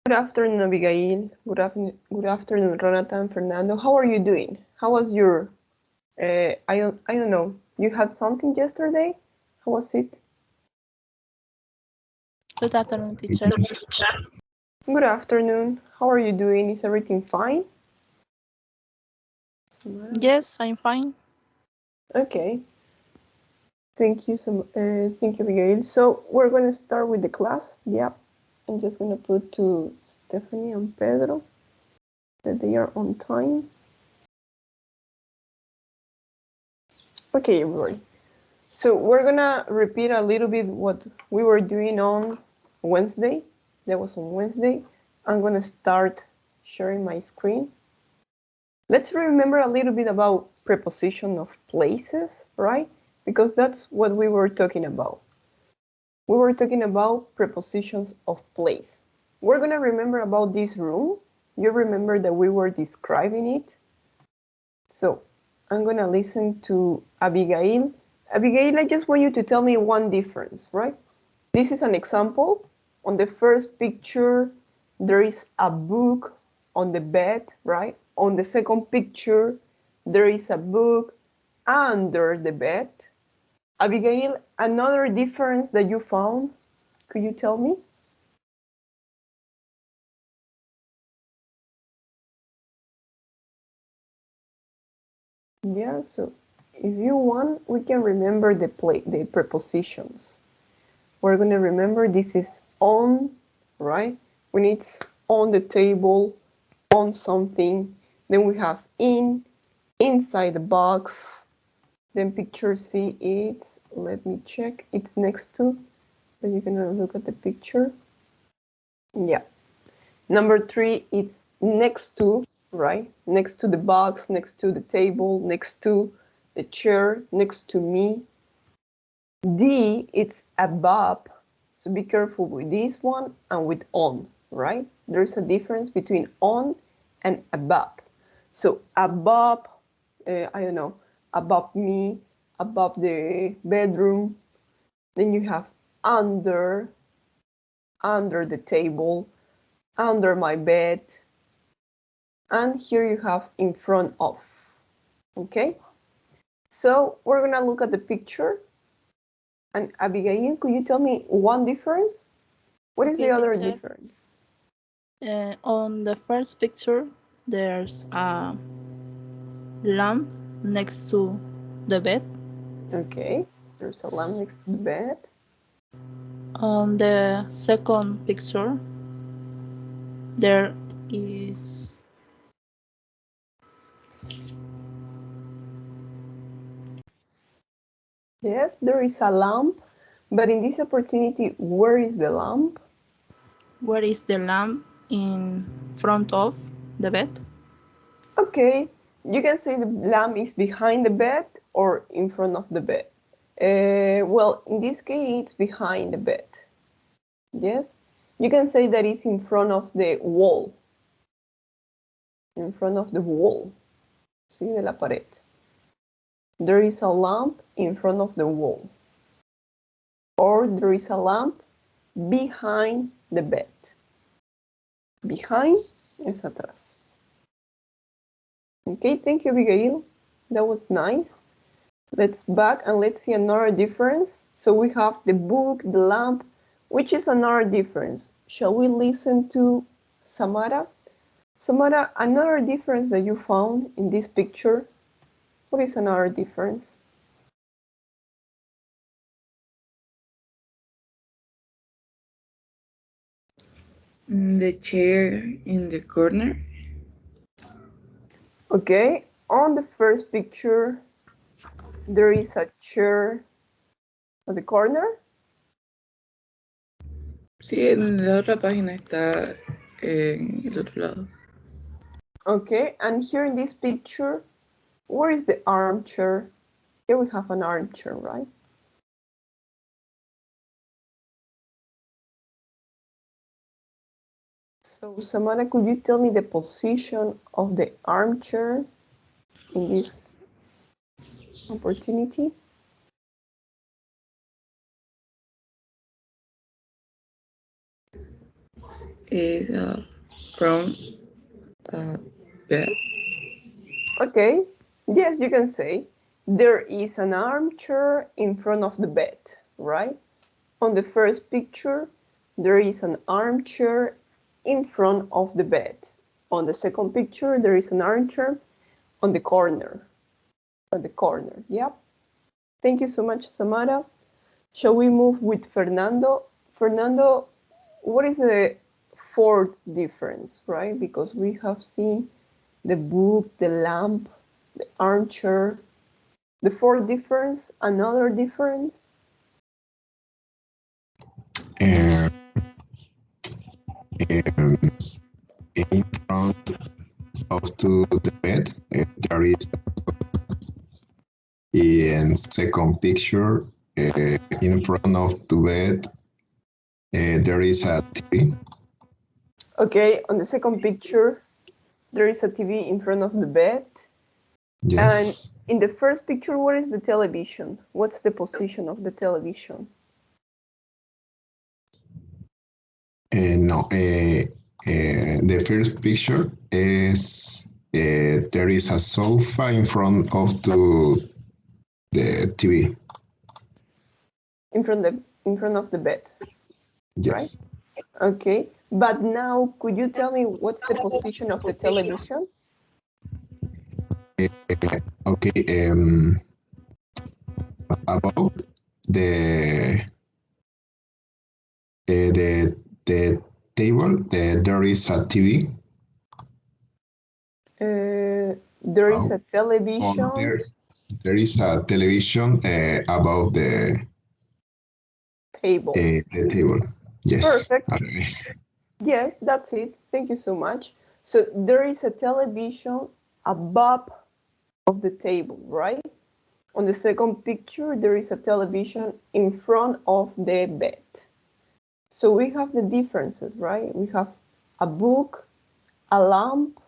Good afternoon, Abigail. Good afternoon, Ronatan, Fernando. How are you doing? How was your, I don't know, you had something yesterday? How was it? Good afternoon, teacher. Good afternoon. How are you doing? Is everything fine? Yes, I'm fine. Okay. Thank you, thank you, Abigail. So we're going to start with the class. Yep. I'm just going to put to Stephanie and Pedro that they are on time. Okay, everybody. So we're gonna repeat a little bit what we were doing on Wednesday. That was on Wednesday. I'm gonna start sharing my screen. Let's remember a little bit about preposition of places, right? Because that's what we were talking about. We were talking about prepositions of place. We're gonna remember about this room. You remember that we were describing it. So I'm gonna listen to Abigail. Abigail, I just want you to tell me one difference, right? This is an example. On the first picture, there is a book on the bed, right? On the second picture, there is a book under the bed. Abigail, another difference that you found, could you tell me? Yeah, so if you want, we can remember the prepositions. We're going to remember this is on, right? When it's on the table, on something. Then we have in, inside the box. Then picture C, it's, let me check, it's next to, but you can look at the picture. Yeah. Number 3, it's next to, right? Next to the box, next to the table, next to the chair, next to me. D, it's above. So be careful with this one and with on, right? There's a difference between on and above. So above, I don't know, above me, above the bedroom. Then you have under the table, under my bed. And here you have in front of, okay? So we're gonna look at the picture. And Abigail, could you tell me one difference? What is the other teacher. difference? On the first picture, there's a lamp next to the bed. Okay, there's a lamp next to the bed. On the second picture, there is Yes, there is a lamp, but in this opportunity, where is the lamp? where is the lamp in front of the bed? Okay, you can say the lamp is behind the bed or in front of the bed. Well, in this case, it's behind the bed. Yes, you can say that it's in front of the wall. In front of the wall. Sí, de la pared. There is a lamp in front of the wall. Or there is a lamp behind the bed. Behind es atrás. Okay, thank you, Abigail. That was nice. Let's back and let's see another difference. So we have the book, the lamp, which is another difference. Shall we listen to Samara? Samara, another difference that you found in this picture. What is another difference? The chair in the corner. Okay, on the first picture, there is a chair at the corner. Sí, en la otra página está en el otro lado. Okay, and here in this picture, where is the armchair? Here we have an armchair, right? So, Samara, could you tell me the position of the armchair in this opportunity? is from bed. Okay, yes, you can say there is an armchair in front of the bed, right? On the first picture, there is an armchair in front of the bed. On the second picture, there is an armchair on the corner. On the corner, yep. Thank you so much, Samara. Shall we move with Fernando? Fernando, what is the fourth difference, right? Because we have seen the book, the lamp, the armchair. The fourth difference, another difference? Um, in front of to the bed, there is in second picture in front of the bed there is a TV. Okay, on the second picture, there is a TV in front of the bed. Yes. And in the first picture, what is the television? What's the position of the television? No, the first picture is there is a sofa in front of the TV. In front of the bed. Yes. Right? Okay. But now, could you tell me what's the position of the television? Okay. About the table, there is a TV. There is a television. There is a television about the table. The table. Yes. Perfect. Yes, that's it. Thank you so much. So there is a television above of the table, right? On the second picture, there is a television in front of the bed. So we have the differences, right? We have a book, a lamp,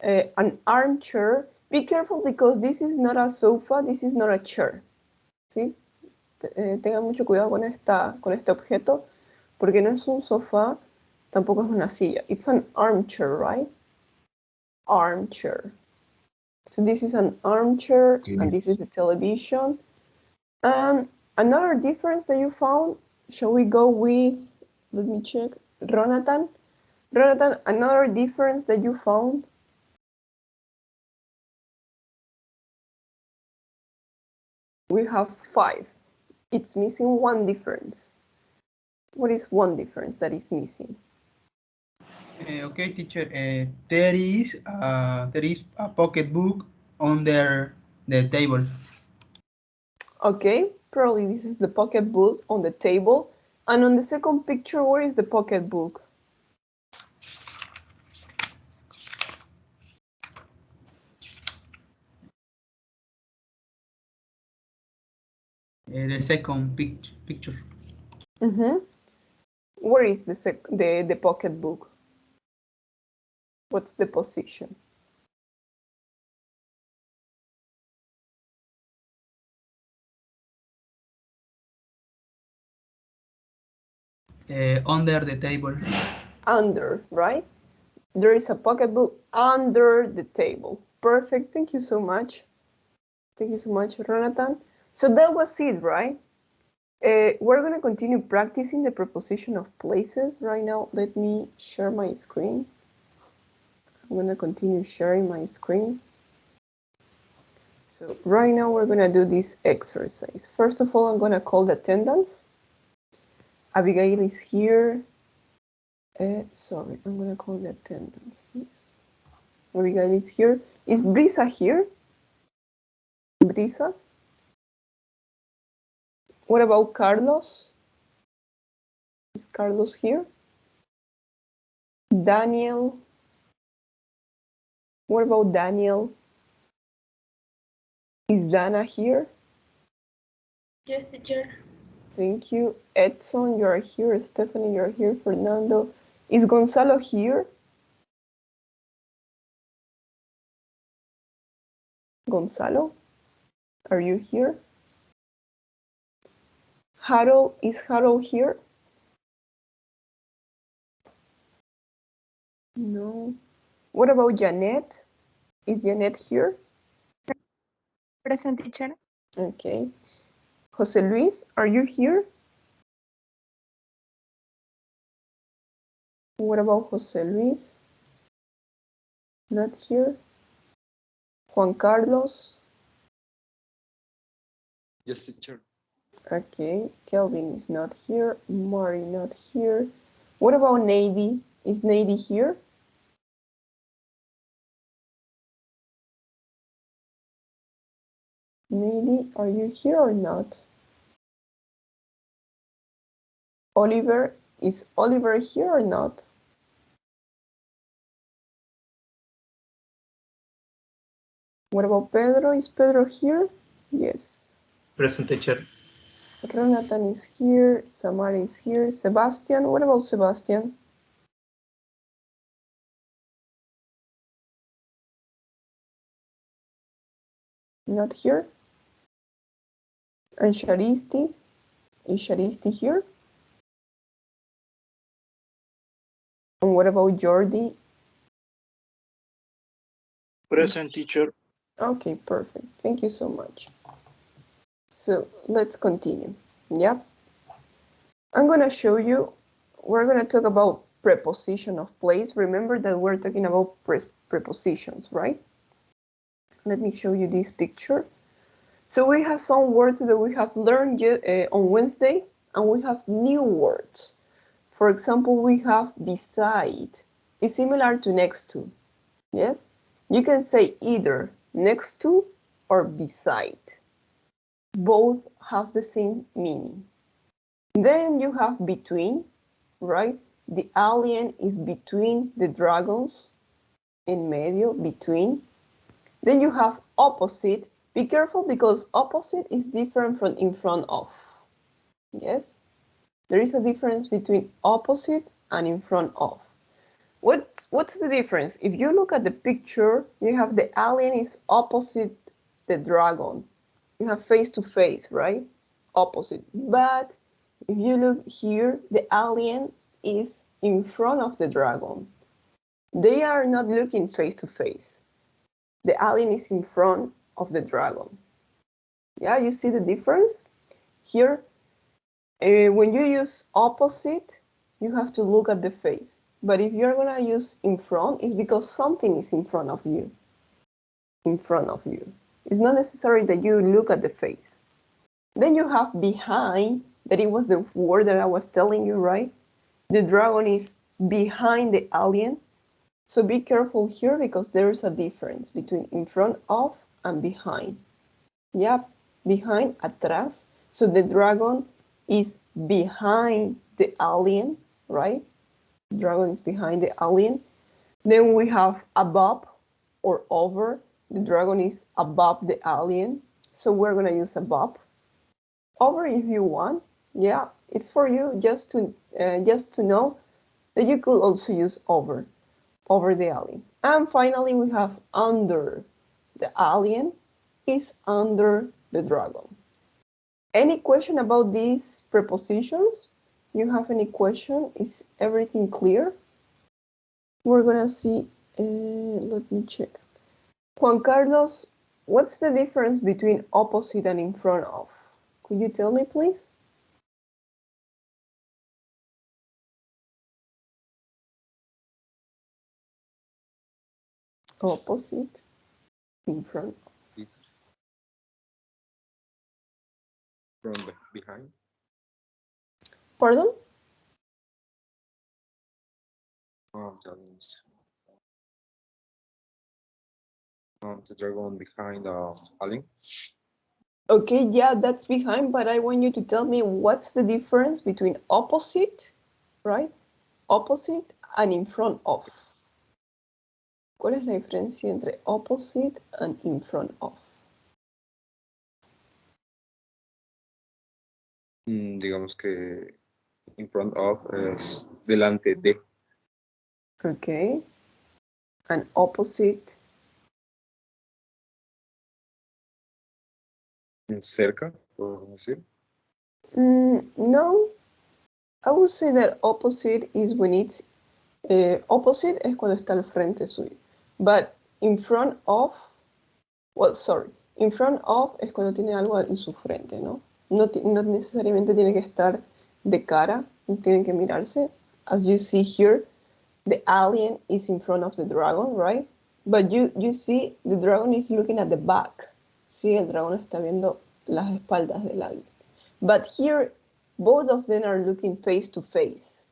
an armchair. Be careful because this is not a sofa, this is not a chair. ¿Sí? Tengan mucho cuidado con este objeto porque no es un sofá, tampoco es una silla. It's an armchair, right? Armchair. So this is an armchair, and this is the television. And another difference that you found, shall we go with, let me check, Ronatan? Ronatan, another difference that you found? We have 5. It's missing one difference. What is one difference that is missing? Okay, teacher. There is a pocketbook under the table. Okay, probably this is the pocketbook on the table. And on the second picture, where is the pocketbook? The second picture. Where is the pocketbook? What's the position? Under the table. Under, right? There is a pocketbook under the table. Perfect. Thank you so much. Thank you so much, Ronatan. So that was it, right? We're going to continue practicing the preposition of places. Right now, let me share my screen. I'm going to continue sharing my screen. So right now, we're going to do this exercise. First of all, I'm going to call the attendance. Abigail is here. Sorry, I'm going to call the attendance. Yes. Abigail is here. Is Brisa here? Brisa? What about Carlos? Is Carlos here? Daniel? What about Daniel? Is Dana here? Yes, teacher. Thank you. Edson, you are here. Stephanie, you are here. Fernando. Is Gonzalo here? Gonzalo, are you here? Harold, is Harold here? No. What about Janet? Is Janet here? Present, teacher. Okay. Jose Luis, are you here? What about Jose Luis? Not here. Juan Carlos? Yes, teacher. Okay. Kelvin is not here. Mari not here. What about Nady? Is Nady here? Nady, are you here or not? Oliver, is Oliver here or not? What about Pedro? Is Pedro here? Yes. Present, teacher. Jonathan is here. Samara is here. Sebastian, what about Sebastian? Not here. And Sharisti? Is Sharisti here? And what about Jordi? Present, teacher. Okay, perfect. Thank you so much. So let's continue. Yep. I'm going to show you, we're going to talk about preposition of place. Remember that we're talking about prepositions, right? Let me show you this picture. So we have some words that we have learned on Wednesday, and we have new words. For example, we have beside. It's similar to next to. Yes? You can say either next to or beside. Both have the same meaning. Then you have between, right? The alien is between the dragons, en medio, between. Then you have opposite. Be careful because opposite is different from in front of. Yes? There is a difference between opposite and in front of. What's the difference? If you look at the picture, you have the alien is opposite the dragon. You have face to face, right? Opposite. But if you look here, the alien is in front of the dragon. They are not looking face to face. The alien is in front of the dragon. Yeah, you see the difference? Here, when you use opposite, you have to look at the face. But if you're gonna use in front, it's because something is in front of you. In front of you. It's not necessary that you look at the face. Then you have behind, that it was the word that I was telling you, right? The dragon is behind the alien. So be careful here because there is a difference between in front of and behind. Yeah, behind, atrás. So the dragon is behind the alien, right? The dragon is behind the alien. Then we have above or over. The dragon is above the alien. So we're gonna use above. Over if you want. Yeah, it's for you just to know that you could also use over the alien. And finally, we have under. The alien is under the dragon. Any question about these prepositions? You have any question? Is everything clear? We're gonna see, let me check. Juan Carlos, what's the difference between opposite and in front of? Could you tell me, please? Opposite, in front. From behind. Pardon? The dragon behind the alien. Okay, yeah, that's behind, but I want you to tell me what's the difference between opposite, right? Opposite and in front of. ¿Cuál es la diferencia entre opposite and in front of? Digamos que in front of es delante de. Okay. And opposite. Cerca, puedo decir. No, I would say that opposite is when it's Opposite es cuando está al frente suyo. But in front of, well, sorry. In front of es cuando tiene algo en su frente, ¿no? No necesariamente tiene que estar de cara, no tienen que mirarse. As you see here, the alien is in front of the dragon, right? But you see the dragon is looking at the back. Sí, el dragón está viendo las espaldas del alien. But here, both of them are looking face to face.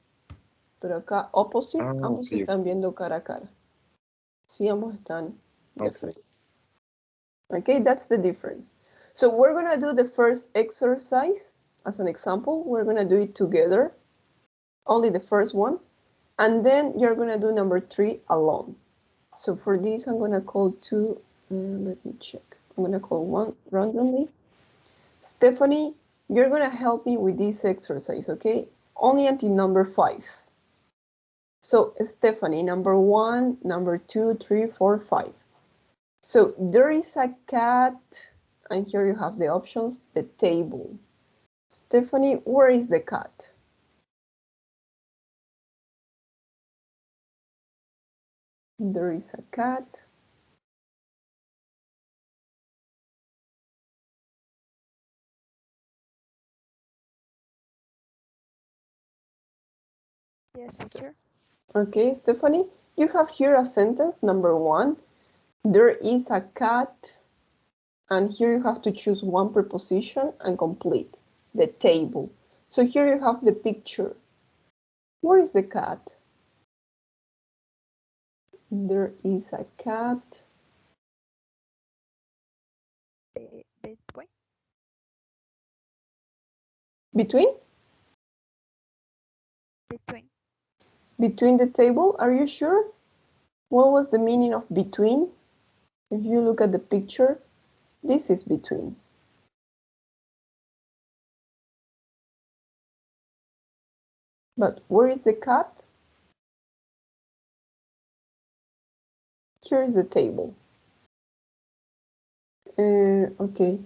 Pero acá, opposite, ambos Okay. están viendo cara a cara. Sí, ambos están de Okay. frente. Okay, that's the difference. So we're gonna do the first exercise as an example. We're gonna do it together, only the first one. And then you're gonna do number 3 alone. So for this, I'm gonna call 2, let me check. I'm gonna call 1 randomly. Stephanie, you're gonna help me with this exercise, okay? Only until number 5. So Stephanie, number 1, number 2, 3, 4, 5. So there is a cat, and here you have the options, the table. Stephanie, where is the cat? There is a cat. Yes, teacher. Okay, Stephanie, you have here a sentence, number 1. There is a cat, and here you have to choose one preposition and complete the table. So here you have the picture. Where is the cat? There is a cat. Between? Between the table, are you sure? What was the meaning of between? If you look at the picture, this is between. But where is the cat? Here is the table. Okay.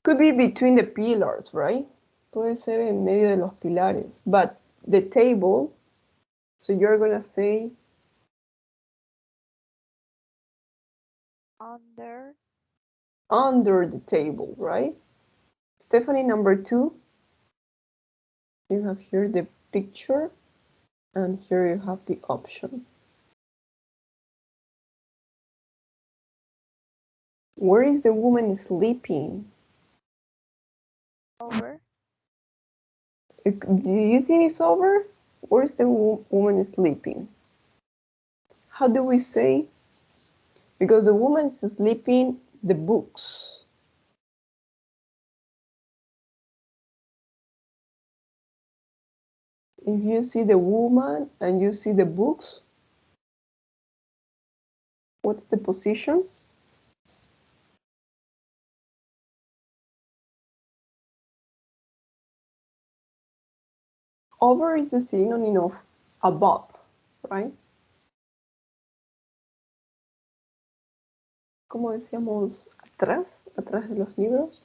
Could be between the pillars, right? Puede ser en medio de los pilares. But the table, so you're gonna say under the table, right? Stephanie, number 2. You have here the picture, and here you have the option. Where is the woman sleeping? Over. Do you think it's over? Where is the woman sleeping? How do we say? Because the woman is sleeping the books. If you see the woman and you see the books, what's the position? Over is the synonym of above, right? ¿Cómo decíamos atrás de los libros?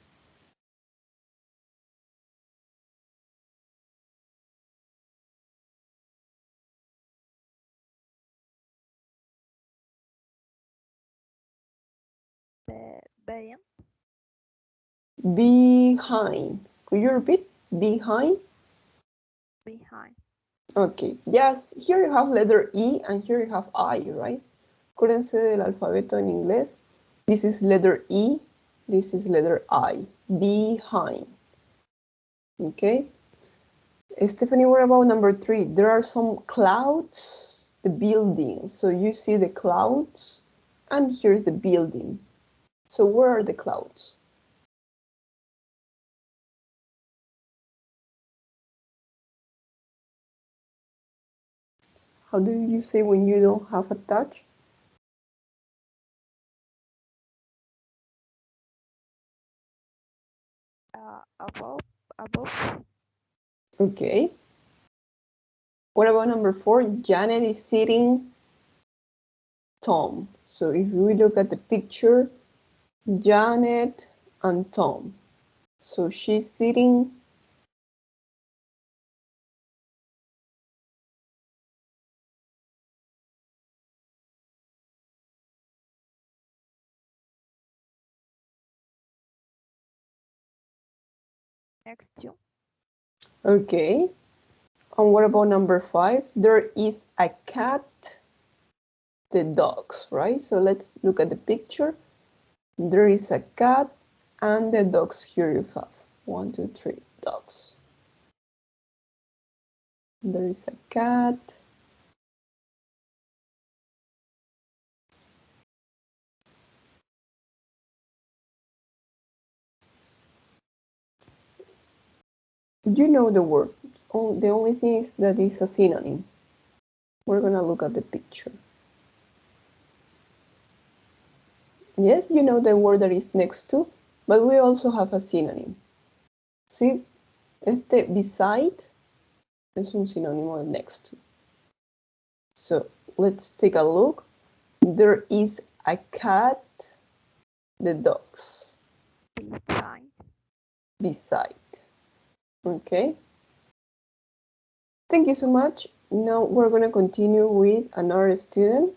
Behind. Could you repeat? Behind? Behind. Okay, yes, here you have letter E and here you have I, right? Acuérdense del alfabeto en inglés. This is letter E, this is letter I. Behind. Okay? Stephanie, what about number 3? There are some clouds, the building. So you see the clouds, and here's the building. So where are the clouds? How do you say when you don't have a touch? Above. Okay. What about number 4? Janet is sitting Tom. So if we look at the picture, Janet and Tom. So she's sitting Next two. Okay. And what about number 5? There is a cat, the dogs, right? So let's look at the picture. There is a cat and the dogs. Here you have 1, 2, 3 dogs. There is a cat. You know the word. The only thing is that it's a synonym. We're gonna look at the picture. Yes, you know the word that is next to, but we also have a synonym. See, beside es un sinónimo de next to. So let's take a look. There is a cat, the dogs. Beside. Beside. Okay. Thank you so much. Now we're going to continue with another student.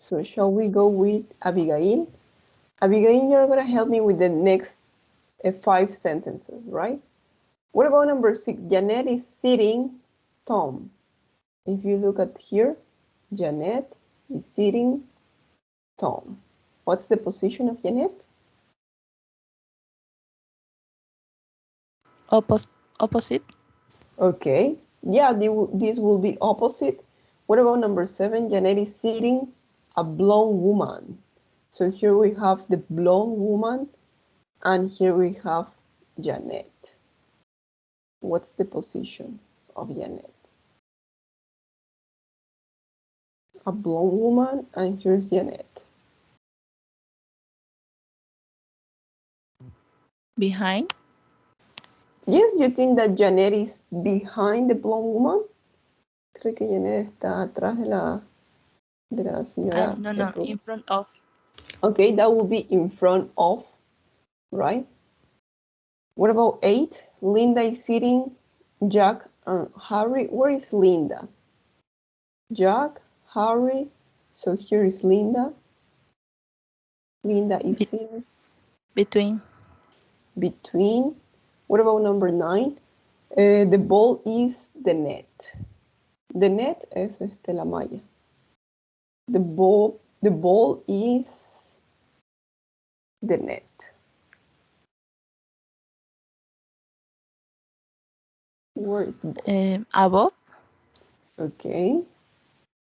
So shall we go with Abigail? Abigail, you're going to help me with the next 5 sentences, right? What about number 6? Janet is sitting Tom. If you look at here, Janet is sitting Tom. What's the position of Janet? Opposite. Okay. Yeah, this will be opposite. What about number 7? Janet is sitting a blonde woman. So here we have the blonde woman and here we have Janet. What's the position of Janet? A blonde woman and here's Janet. Behind. Yes, you think that Janet is behind the blonde woman? ¿Cree que Janet está atrás de la señora? No, in front of. Okay, that will be in front of, right? What about 8? Linda is sitting Jack and Harry. Where is Linda? Jack, Harry. So here is Linda. Linda is sitting Between. between. What about number 9? The ball is the net. The net es la malla. The ball is the net. Where is the ball? Above. Okay.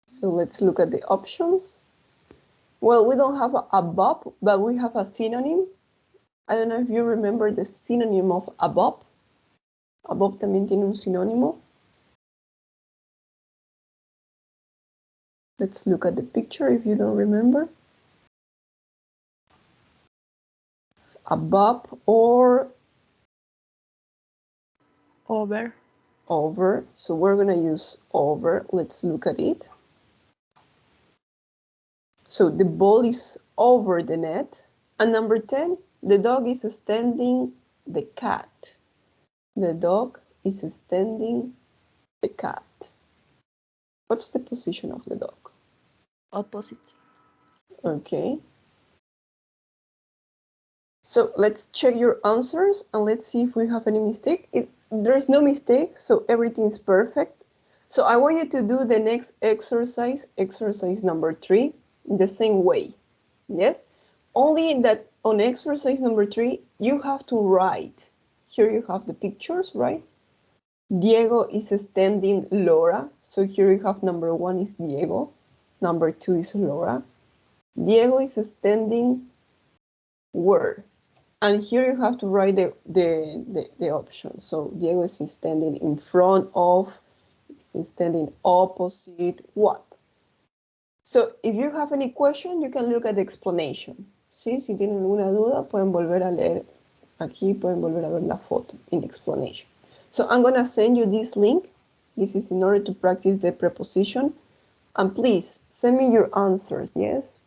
So let's look at the options. Well, we don't have a above, but we have a synonym. I don't know if you remember the synonym of above. Above también tiene un sinónimo. Let's look at the picture if you don't remember. Above or Over. over. So we're going to use over. Let's look at it. So the ball is over the net. And number 10, the dog is standing the cat. The dog is standing the cat. What's the position of the dog? Opposite. Okay. So let's check your answers and let's see if we have any mistake. There's no mistake, so everything's perfect. So I want you to do the next exercise, exercise number 3, in the same way. Yes? Only that on exercise number 3, you have to write. Here you have the pictures, right? Diego is standing Laura. So here you have number 1 is Diego. Number 2 is Laura. Diego is standing where? And here you have to write the options. So Diego is standing in front of, is standing opposite, what? So if you have any question, you can look at the explanation. ¿Sí? Si tienen alguna duda, pueden volver a leer aquí, pueden volver a ver la foto in explanation. So I'm going to send you this link. This is in order to practice the preposition. And please send me your answers, yes?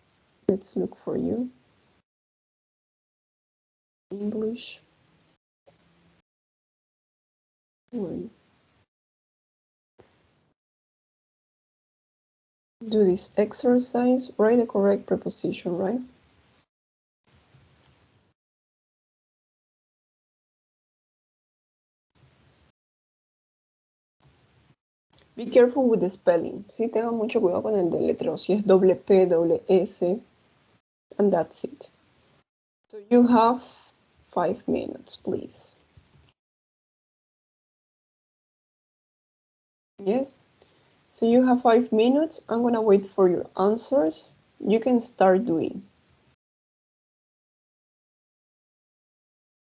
Let's look for you. English. Do this exercise, write the correct preposition, right? Be careful with the spelling. Sí, tengan mucho cuidado con el deletreo. Si es doble P, doble S, and that's it. So you have 5 minutes, please. Yes. So you have 5 minutes. I'm gonna wait for your answers. You can start doing.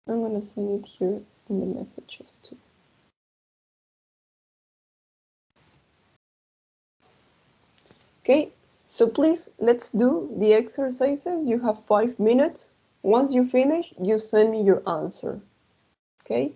I'm gonna send it here in the messages too. Okay, so please, let's do the exercises. You have 5 minutes. Once you finish, you send me your answer. Okay?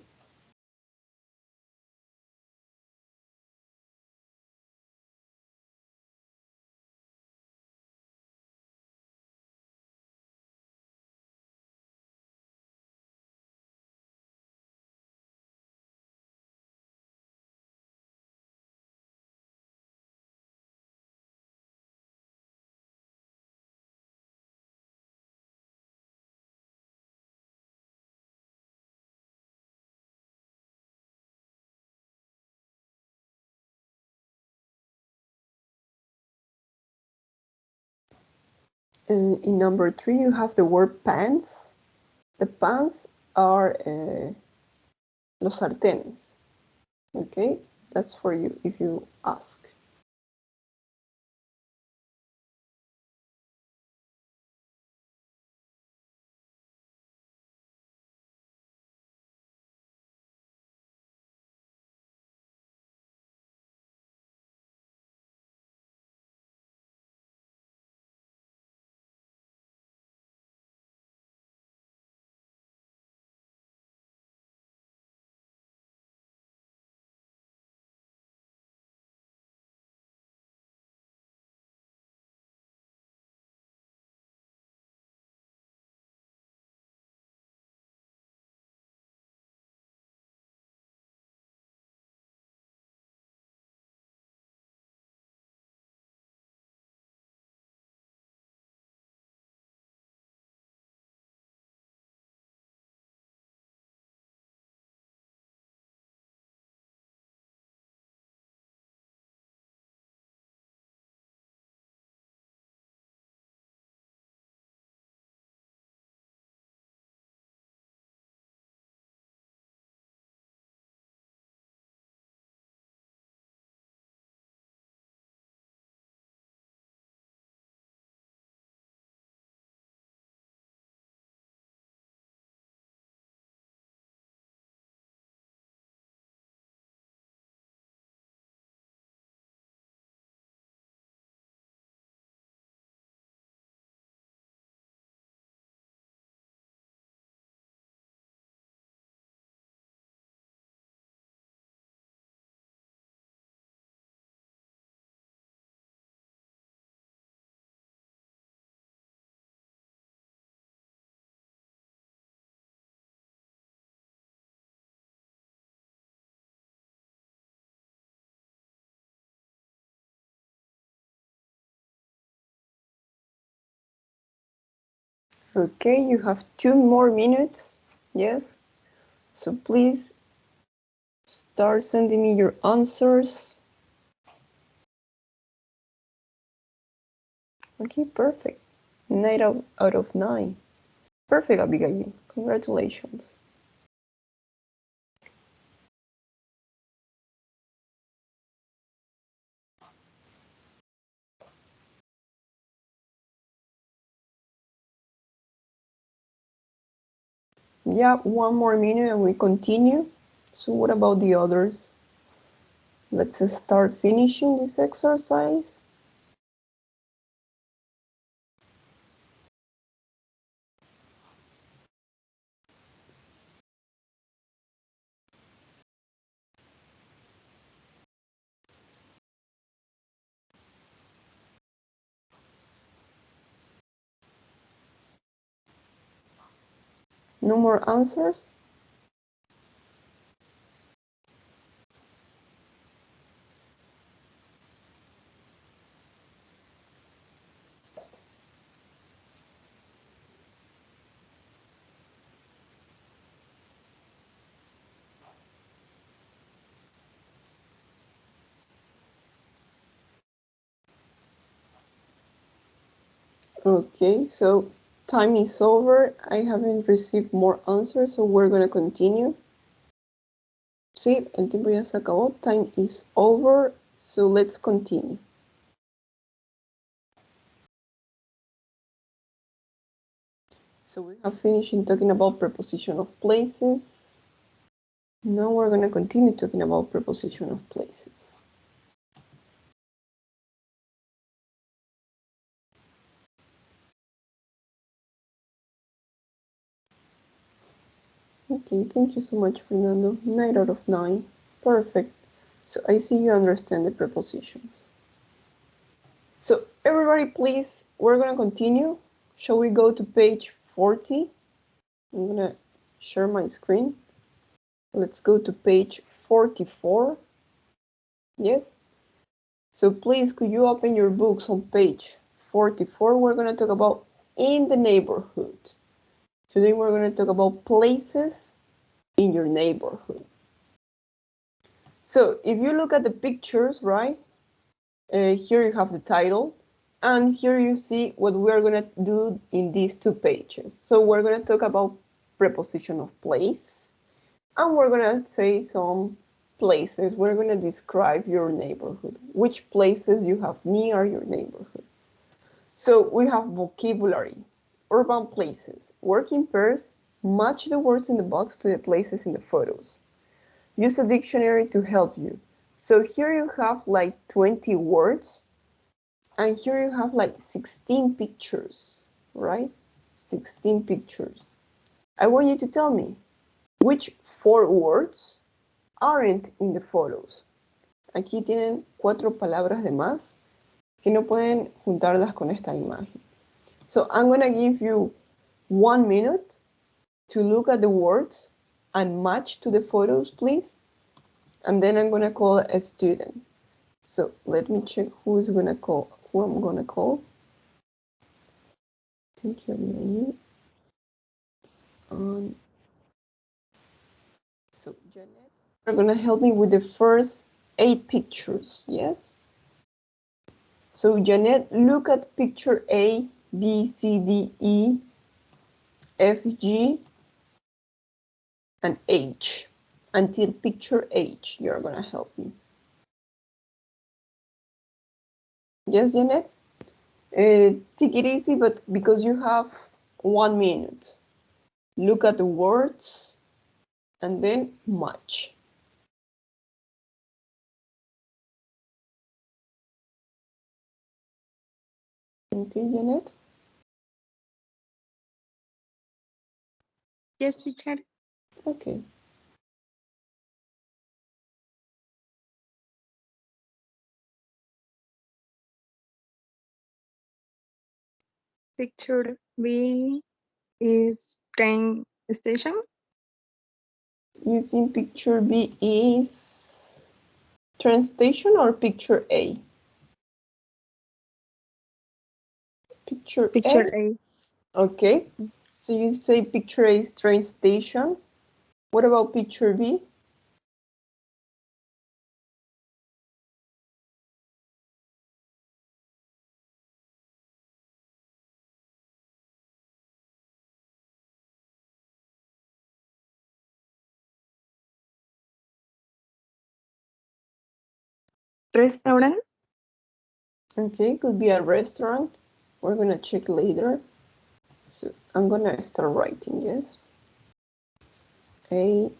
In number 3, you have the word pans. The pans are los sartenes. Okay, that's for you if you ask. Okay, you have 2 more minutes. Yes. So please start sending me your answers. Okay, perfect. 9 out of 9. Perfect, Abigail. Congratulations. Yeah, 1 more minute and we continue. So what about the others? Let's start finishing this exercise. No more answers? Okay, so time is over. I haven't received more answers, so we're going to continue. Sí, el tiempo ya se acabó. Time is over, so let's continue. So we have finished in talking about preposition of places. Now we're going to continue talking about preposition of places. Okay, thank you so much, Fernando. 9 out of 9. Perfect. So I see you understand the prepositions. So everybody, please, we're going to continue. Shall we go to page 40? I'm going to share my screen. Let's go to page 44. Yes? So please, could you open your books on page 44? We're going to talk about in the neighborhood. Today we're going to talk about places in your neighborhood. So if you look at the pictures, right? Here you have the title, and here you see what we're going to do in these two pages. So we're going to talk about preposition of place, and we're going to say some places. We're going to describe your neighborhood, which places you have near your neighborhood. So we have vocabulary, urban places, work in pairs, match the words in the box to the places in the photos. Use a dictionary to help you. So here you have like 20 words, and here you have like 16 pictures, right? 16 pictures. I want you to tell me which 4 words aren't in the photos. Aquí tienen 4 palabras de más que no pueden juntarlas con esta imagen. So I'm going to give you 1 minute to look at the words and match to the photos, please. And then I'm going to call a student. So let me check who I'm going to call. Thank you, Amelie. So Janet, you're going to help me with the first 8 pictures, yes? So Janet, look at picture A, B, C, D, E, F, G, and H. Until picture H, you're going to help me. Yes, Janet? Take it easy, but because you have 1 minute. Look at the words and then match. Okay, Janet? Yes, teacher. Okay. Picture B is train station. You think picture B is train station or picture A? Picture A. Okay. So you say picture A is train station. What about picture B? Restaurant. Okay, could be a restaurant. We're gonna check later. So I'm gonna start writing, yes. A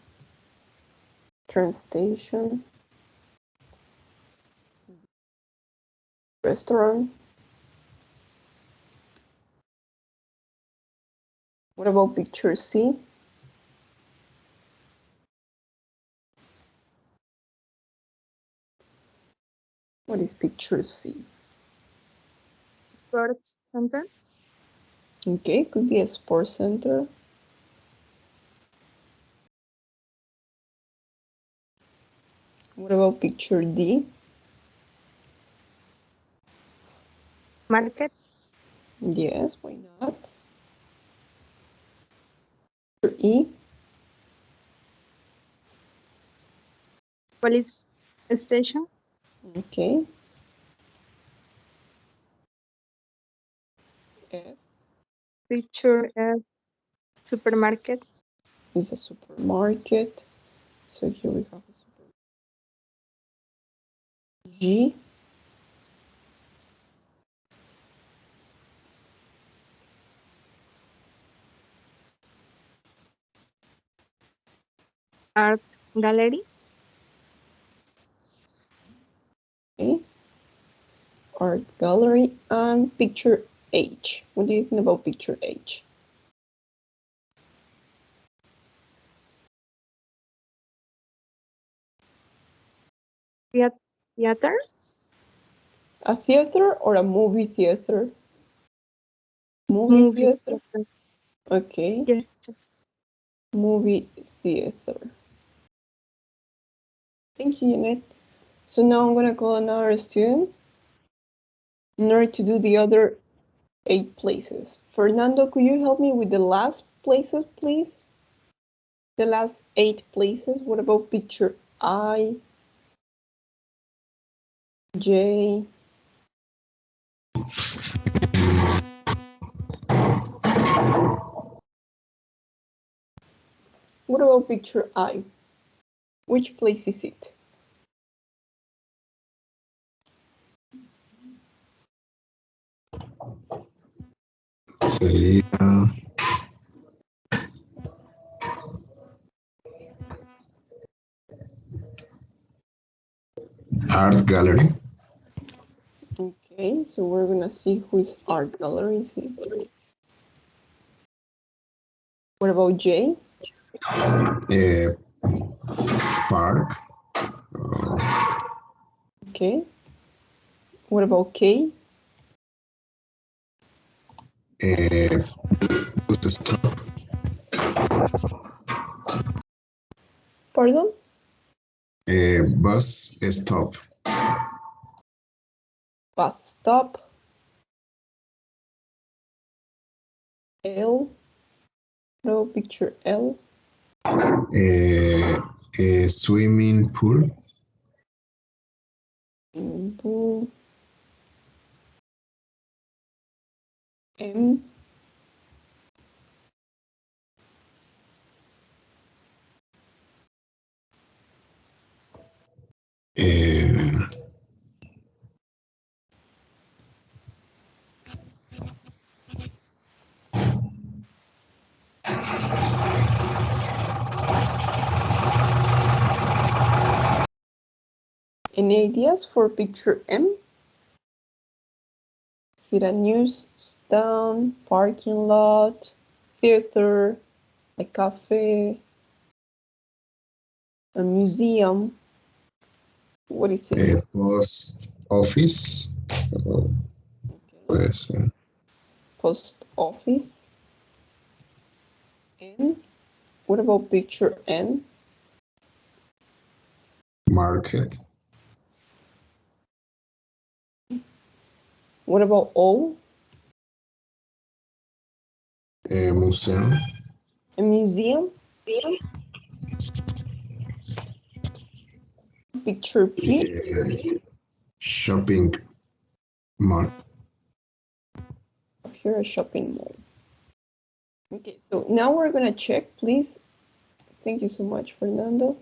train station. Restaurant. What about picture C? What is picture C? Sports center. Okay, could be a sports center. What about picture D? Market. Yes, why not? Picture E? Police station. Okay. F Picture F, supermarket. is a supermarket. So here we have a supermarket. G Art gallery. okay. Art gallery, and picture H. What do you think about picture H? Theater. A theater or a movie theater? Movie theater. Okay. Yes. Movie theater. Thank you, Janet. So now I'm going to call another student in order to do the other 8 places. Fernando, could you help me with the last places, please? The last 8 places. What about picture I, J? What about picture I? Which place is it? Sería art gallery. Okay, so we're gonna see who is art gallery. What about J? Park. Okay. What about K? Bus stop. Pardon? Bus stop. Bus stop. L. What about picture L? Swimming pool. Pool. M. Any ideas for picture M? Is it a newsstand, parking lot, theater, a cafe, a museum? What is it? Post office. Puede ser. Post office. N. What about picture N? Market. What about O? Museum. A museum? Picture P? Shopping mall. Here, a shopping mall. Okay, so now we're gonna check, please. Thank you so much, Fernando.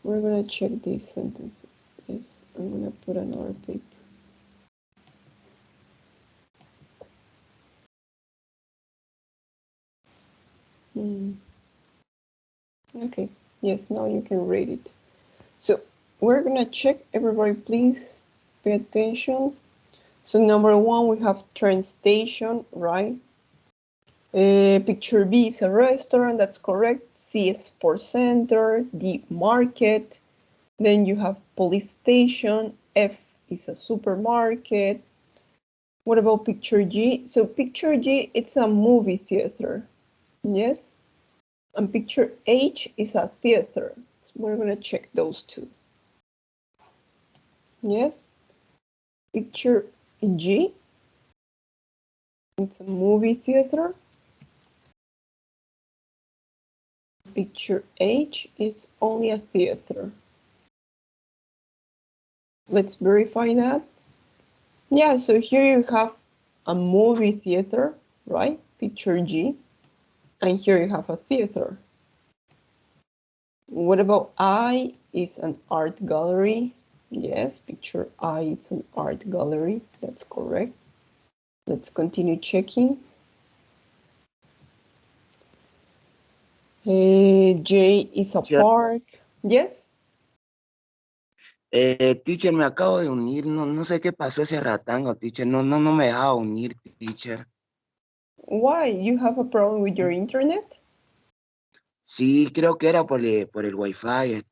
We're gonna check these sentences. Yes, I'm gonna put another paper. Okay, yes, now you can read it. So we're gonna check, everybody please pay attention. So number 1, we have train station, right? Picture B is a restaurant, that's correct. C is sports center, D market. Then you have police station, F is a supermarket. What about picture G? So picture G, it's a movie theater, yes? And picture H is a theater. So we're gonna check those two. Yes? Picture G, it's a movie theater. Picture H is only a theater. Let's verify that. Yeah, so here you have a movie theater, right? Picture G. And here you have a theater. What about I is an art gallery? Yes, picture I, it's an art gallery. That's correct. Let's continue checking. J is a park. Yes? Teacher, me acabo de unir, no sé qué pasó ese ratango, teacher, no me dejaba unir, teacher. Why? You have a problem with your internet? Sí, creo que era por el wifi,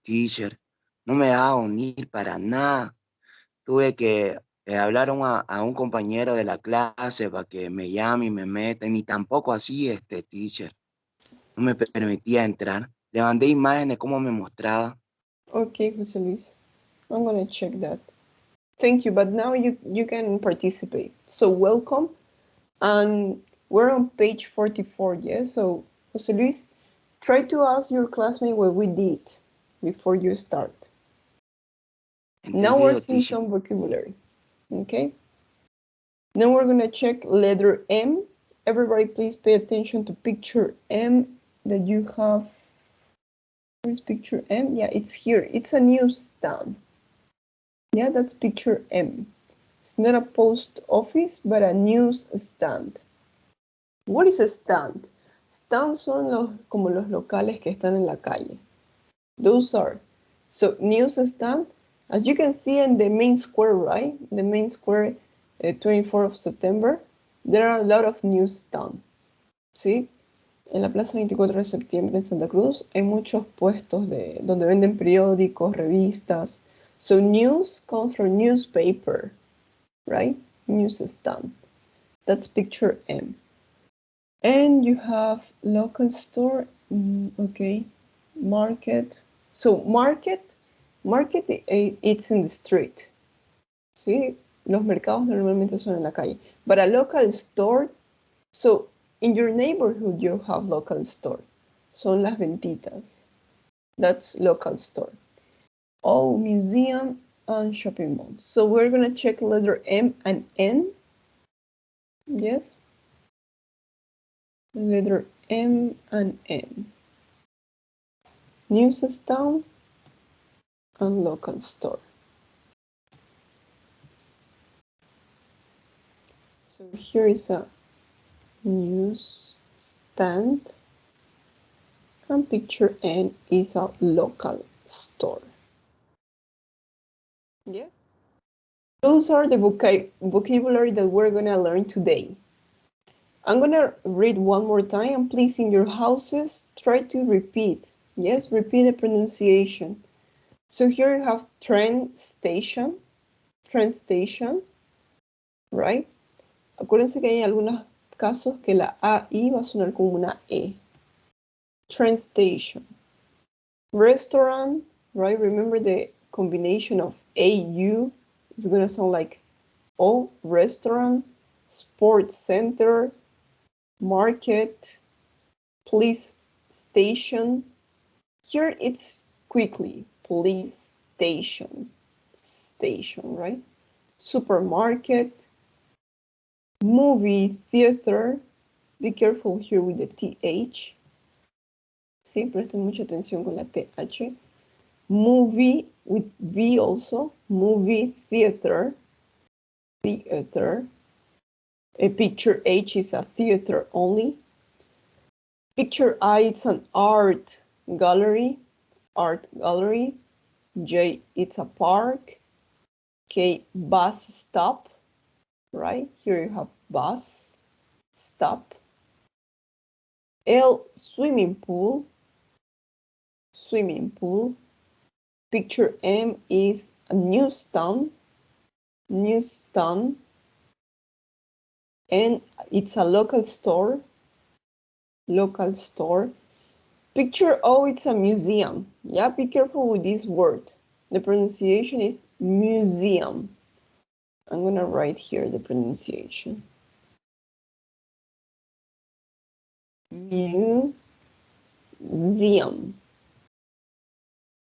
teacher. No me dejaba unir para nada. Tuve que hablar a un compañero de la clase para que me llame y me meta, ni tampoco así, teacher. No me permitía entrar. Le mandé imágenes como me mostraba. Okay, José Luis. I'm gonna check that. Thank you, but now you can participate. So welcome. And we're on page 44, yes? So, José Luis, try to ask your classmate what we did before you start. Now we're seeing some vocabulary, okay? Now we're gonna check letter M. Everybody please pay attention to picture M that you have. Where's picture M? Yeah, it's here. It's a newsstand. Yeah, that's picture M. It's not a post office, but a news stand. What is a stand? Stands son como los locales que están en la calle. Those are. So news stand, as you can see in the main square, right? The main square, 24th of September, there are a lot of news stands. ¿Sí? En la Plaza 24 de Septiembre en Santa Cruz hay muchos puestos donde venden periódicos, revistas. So news comes from newspaper, right? News stand. That's picture M. And you have local store, okay, market. So market, it's in the street. ¿Sí? Los mercados normalmente son en la calle. But a local store, so in your neighborhood you have local store. Son las ventitas. That's local store. Oh, museum and shopping mall. So we're gonna check letter M and N. Yes. Letter M and N. Newsstand and local store. So here is a news stand and picture N is a local store. Yes? Those are the vocabulary that we're gonna learn today. I'm gonna read one more time, and please in your houses try to repeat. Yes, repeat the pronunciation. So here you have train station, right? Acuérdense que hay algunos casos que la AI va a sonar como una E. Train station. Restaurant, right? Remember the combination of AU is gonna sound like O, restaurant, sports center, market, police station. Here it's quickly, police station, right? Supermarket, movie theater. Be careful here with the TH. Sí, presten mucha atención con la TH. Movie with V also. Movie theater. Theater. A picture H is a theater only. Picture I, it's an art gallery. Art gallery. J, it's a park. K, bus stop. Right? Here you have bus stop. L, swimming pool. Swimming pool. Picture M is a newsstand. Newsstand. And it's a local store. Local store. Picture O, it's a museum. Yeah, be careful with this word. The pronunciation is museum. I'm gonna write here the pronunciation. Museum.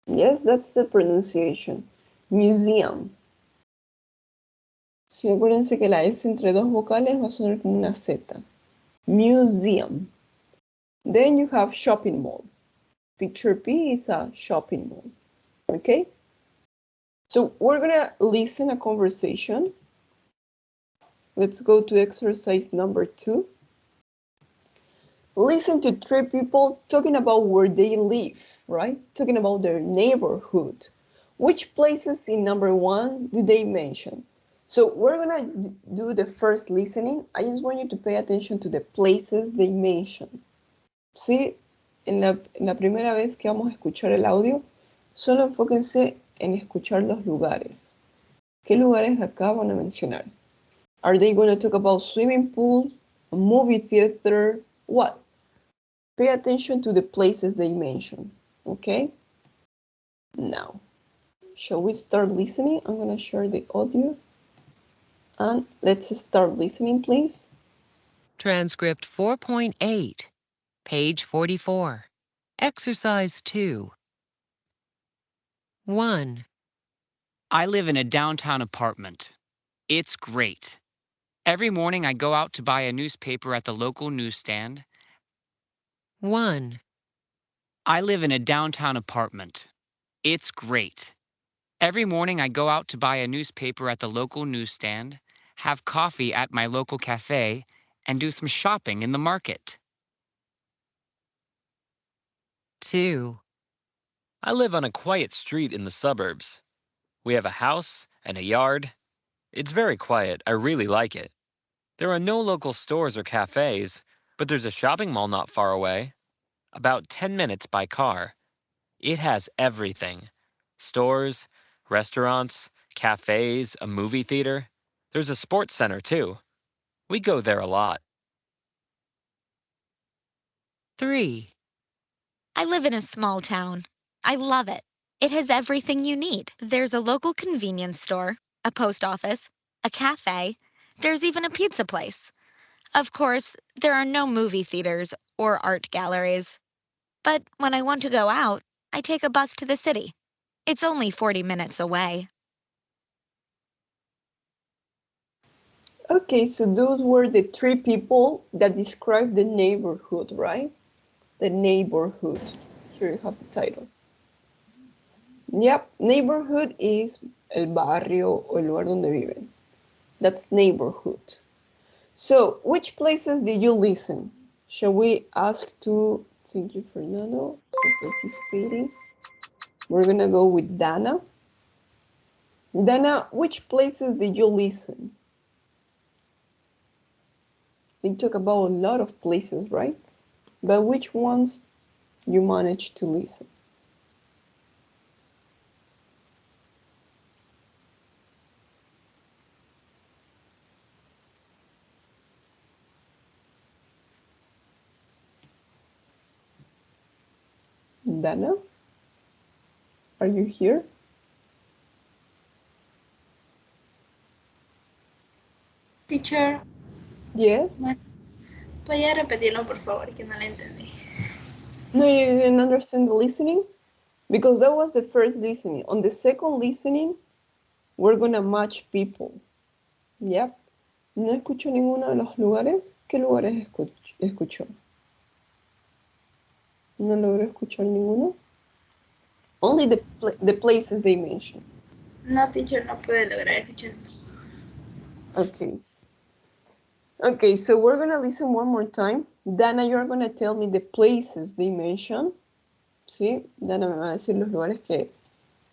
Yes, that's the pronunciation. Museum. Sí, acuérdense que la S entre dos vocales va a sonar como una Z. Museum. Then you have shopping mall. Picture P is a shopping mall. Okay? So we're gonna listen a conversation. Let's go to exercise number 2. Listen to 3 people talking about where they live, right? Talking about their neighborhood. Which places in number 1 do they mention? So we're gonna do the first listening. I just want you to pay attention to the places they mention. ¿Sí? En la primera vez que vamos a escuchar el audio, solo enfóquense en escuchar los lugares. ¿Qué lugares de acá van a mencionar? Are they going to talk about swimming pool, a movie theater, what? Pay attention to the places they mention, okay? Now, shall we start listening? I'm going to share the audio. And let's start listening, please. Transcript 4.8, page 44. Exercise 2. 1. I live in a downtown apartment. It's great. Every morning I go out to buy a newspaper at the local newsstand. 1. I live in a downtown apartment. It's great. Every morning I go out to buy a newspaper at the local newsstand, have coffee at my local cafe, and do some shopping in the market. 2. I live on a quiet street in the suburbs. We have a house and a yard. It's very quiet. I really like it. There are no local stores or cafes, but there's a shopping mall not far away. About 10 minutes by car. It has everything. Stores, restaurants, cafes, a movie theater. There's a sports center too. We go there a lot. 3. I live in a small town. I love it. It has everything you need. There's a local convenience store, a post office, a cafe. There's even a pizza place. Of course, there are no movie theaters or art galleries. But when I want to go out, I take a bus to the city. It's only 40 minutes away. Okay, so those were the 3 people that describe the neighborhood, right? The neighborhood. Here you have the title. Yep, neighborhood is el barrio o el lugar donde viven. That's neighborhood. So, which places did you listen? Shall we ask to, thank you, Fernando, for participating. We're gonna go with Dana. Dana, which places did you listen? They talk about a lot of places, right? But which ones you managed to listen? Dana, are you here? Teacher, Yes. ¿podría repetirlo, por favor, que no la entendí? No, you didn't understand the listening? Because that was the first listening. On the second listening, we're gonna match people. Yep. ¿No escuchó ninguno de los lugares? ¿Qué lugares escuchó? ¿No logró escuchar ninguno? Only the places they mentioned. No, teacher, no puede lograr escuchar. Okay. Okay, so we're gonna listen one more time. Dana, you're gonna tell me the places they mention. ¿Sí? Dana me va a decir los lugares que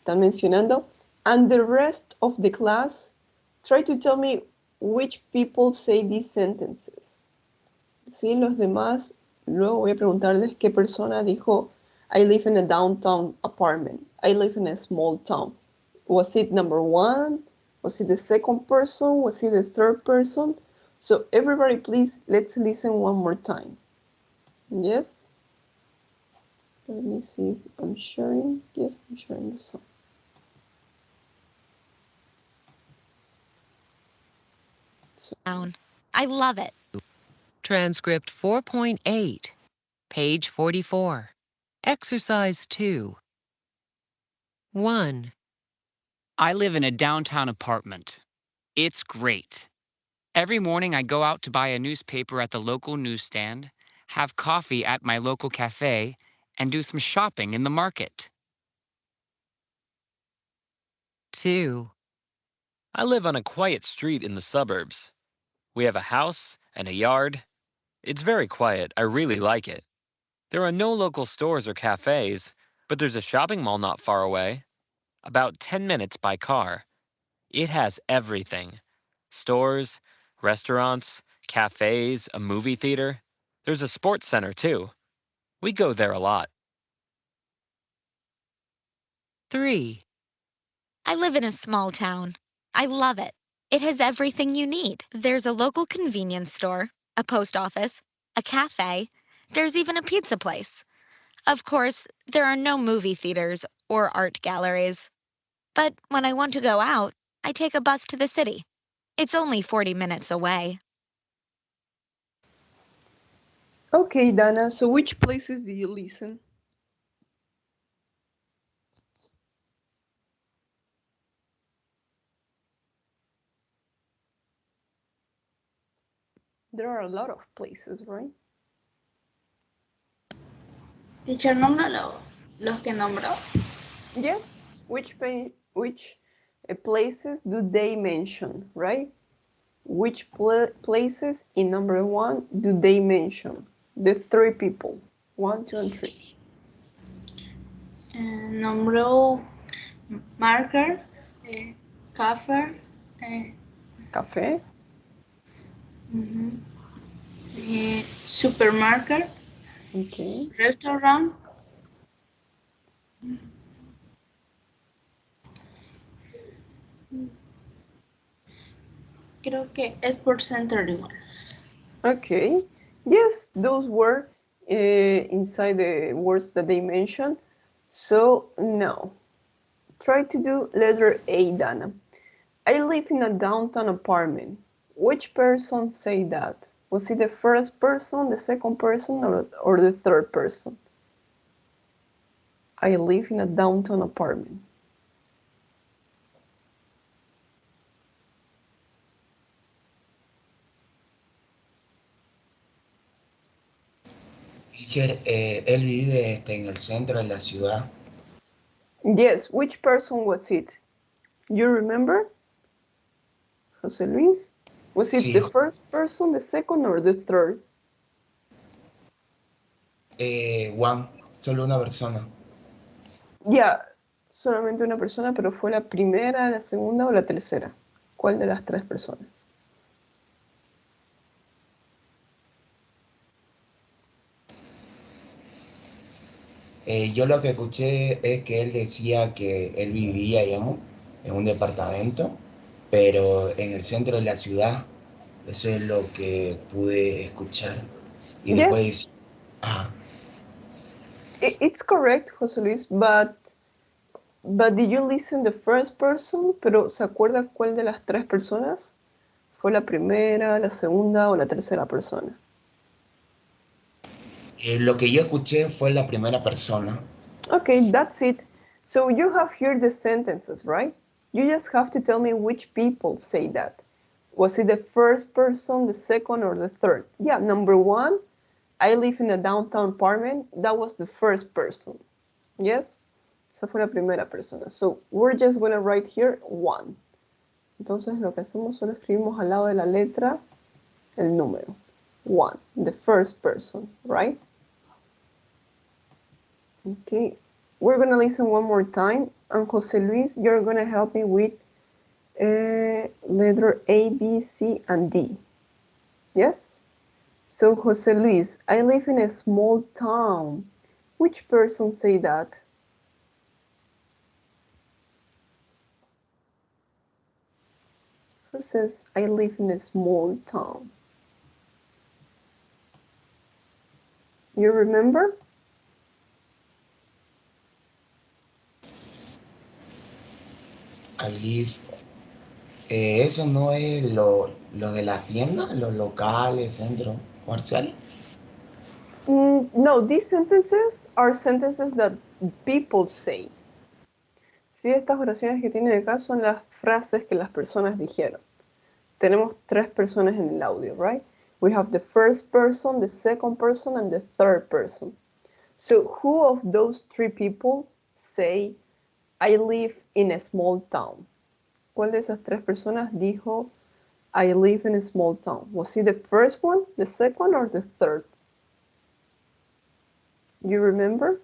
están mencionando. And the rest of the class, try to tell me which people say these sentences. ¿Sí? Los demás, luego voy a preguntarles qué persona dijo I live in a downtown apartment. I live in a small town. Was it number 1? Was it the second person? Was it the third person? So everybody, please, let's listen one more time. Yes? Let me see if I'm sharing. Yes, I'm sharing the song. I love it. Transcript 4.8, page 44. Exercise 2. 1. I live in a downtown apartment. It's great. Every morning I go out to buy a newspaper at the local newsstand, have coffee at my local cafe, and do some shopping in the market. 2. I live on a quiet street in the suburbs. We have a house and a yard. It's very quiet. I really like it. There are no local stores or cafes, but there's a shopping mall not far away, about 10 minutes by car. It has everything. Stores, restaurants, cafes, a movie theater. There's a sports center too. We go there a lot. 3. I live in a small town. I love it. It has everything you need. There's a local convenience store, a post office, a cafe. There's even a pizza place. Of course, there are no movie theaters or art galleries. But when I want to go out, I take a bus to the city. It's only 40 minutes away. Okay, Dana, so which places do you listen? There are a lot of places, right? Teacher, nombra los que nombró. Yes. Which places do they mention, right? Which places in number 1 do they mention? The 3 people. 1, 2, and 3. Nombró marker, café, Café. supermarket, Okay. restaurant, creo que Sports Center igual. Okay. Yes, those were inside the words that they mentioned. So now, try to do letter A, Dana. I live in a downtown apartment. Which person say that? Was it the first person, the second person, or the third person? I live in a downtown apartment. Teacher, él vive en el centro de la ciudad. Yes, which person was it? You remember? José Luis? Was it the first person, the second, or the third? One, solo una persona. Yeah, solamente una persona, pero fue la primera, la segunda o la tercera. ¿Cuál de las 3 personas? Yo lo que escuché es que él decía que él vivía, digamos, en un departamento, pero en el centro de la ciudad. Eso es lo que pude escuchar. Y después... It's correct, José Luis, but did you listen the first person? Pero ¿se acuerda cuál de las 3 personas? ¿Fue la primera, la segunda o la tercera persona? Lo que yo escuché fue la primera persona. Okay, that's it. So you have here the sentences, right? You just have to tell me which people say that. Was it the first person, the second, or the third? Yeah, number 1, I live in a downtown apartment. That was the first person. Yes? Esa fue la primera persona. So we're just going to write here 1. Entonces lo que hacemos solo escribimos al lado de la letra el número. 1, the first person, right? Okay, we're going to listen one more time. And Jose Luis, you're going to help me with letter A, B, C, and D. Yes? So, Jose Luis, I live in a small town. Which person say that? Who says, I live in a small town? You remember? I live. ¿Eso no es lo de la tienda, los locales, centros comerciales? No, these sentences are sentences that people say. Sí, estas oraciones que tienen acá son las frases que las personas dijeron. tenemos tres personas en el audio, right? We have the first person, the second person, and the third person. So who of those three people say, I live in a small town? ¿Cuál de esas tres personas dijo, I live in a small town? Was it the first one, the second, or the third? You remember?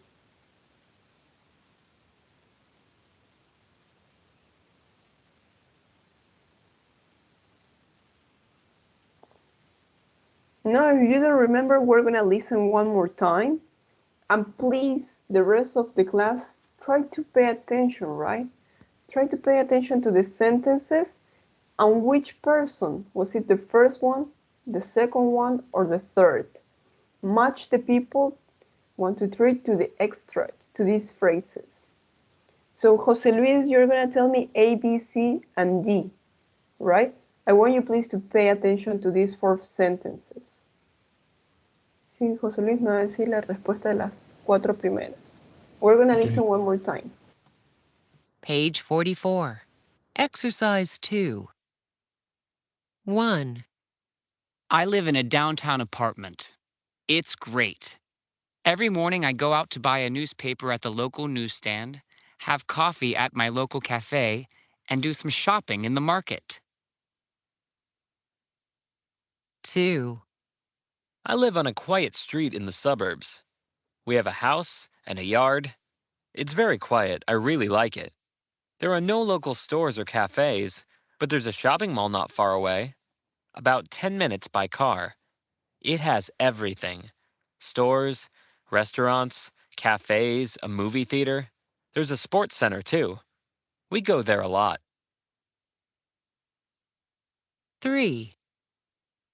No, if you don't remember, we're gonna listen one more time. And please, the rest of the class, try to pay attention, right? Try to pay attention to the sentences and which person. Was it the first one, the second one, or the third? Match the people 1, 2, 3 to the extract, to these phrases. So, Jose Luis, you're gonna tell me A, B, C, and D, right? I want you please to pay attention to these 4 sentences. Sí, José Luis me va a decir la respuesta de las 4 primeras. We're gonna listen one more time. Page 44. Exercise 2. 1. I live in a downtown apartment. It's great. Every morning I go out to buy a newspaper at the local newsstand, have coffee at my local cafe, and do some shopping in the market. 2. I live on a quiet street in the suburbs. We have a house and a yard. It's very quiet. I really like it. There are no local stores or cafes, but there's a shopping mall not far away. About 10 minutes by car. It has everything. Stores, restaurants, cafes, a movie theater. There's a sports center too. We go there a lot. 3.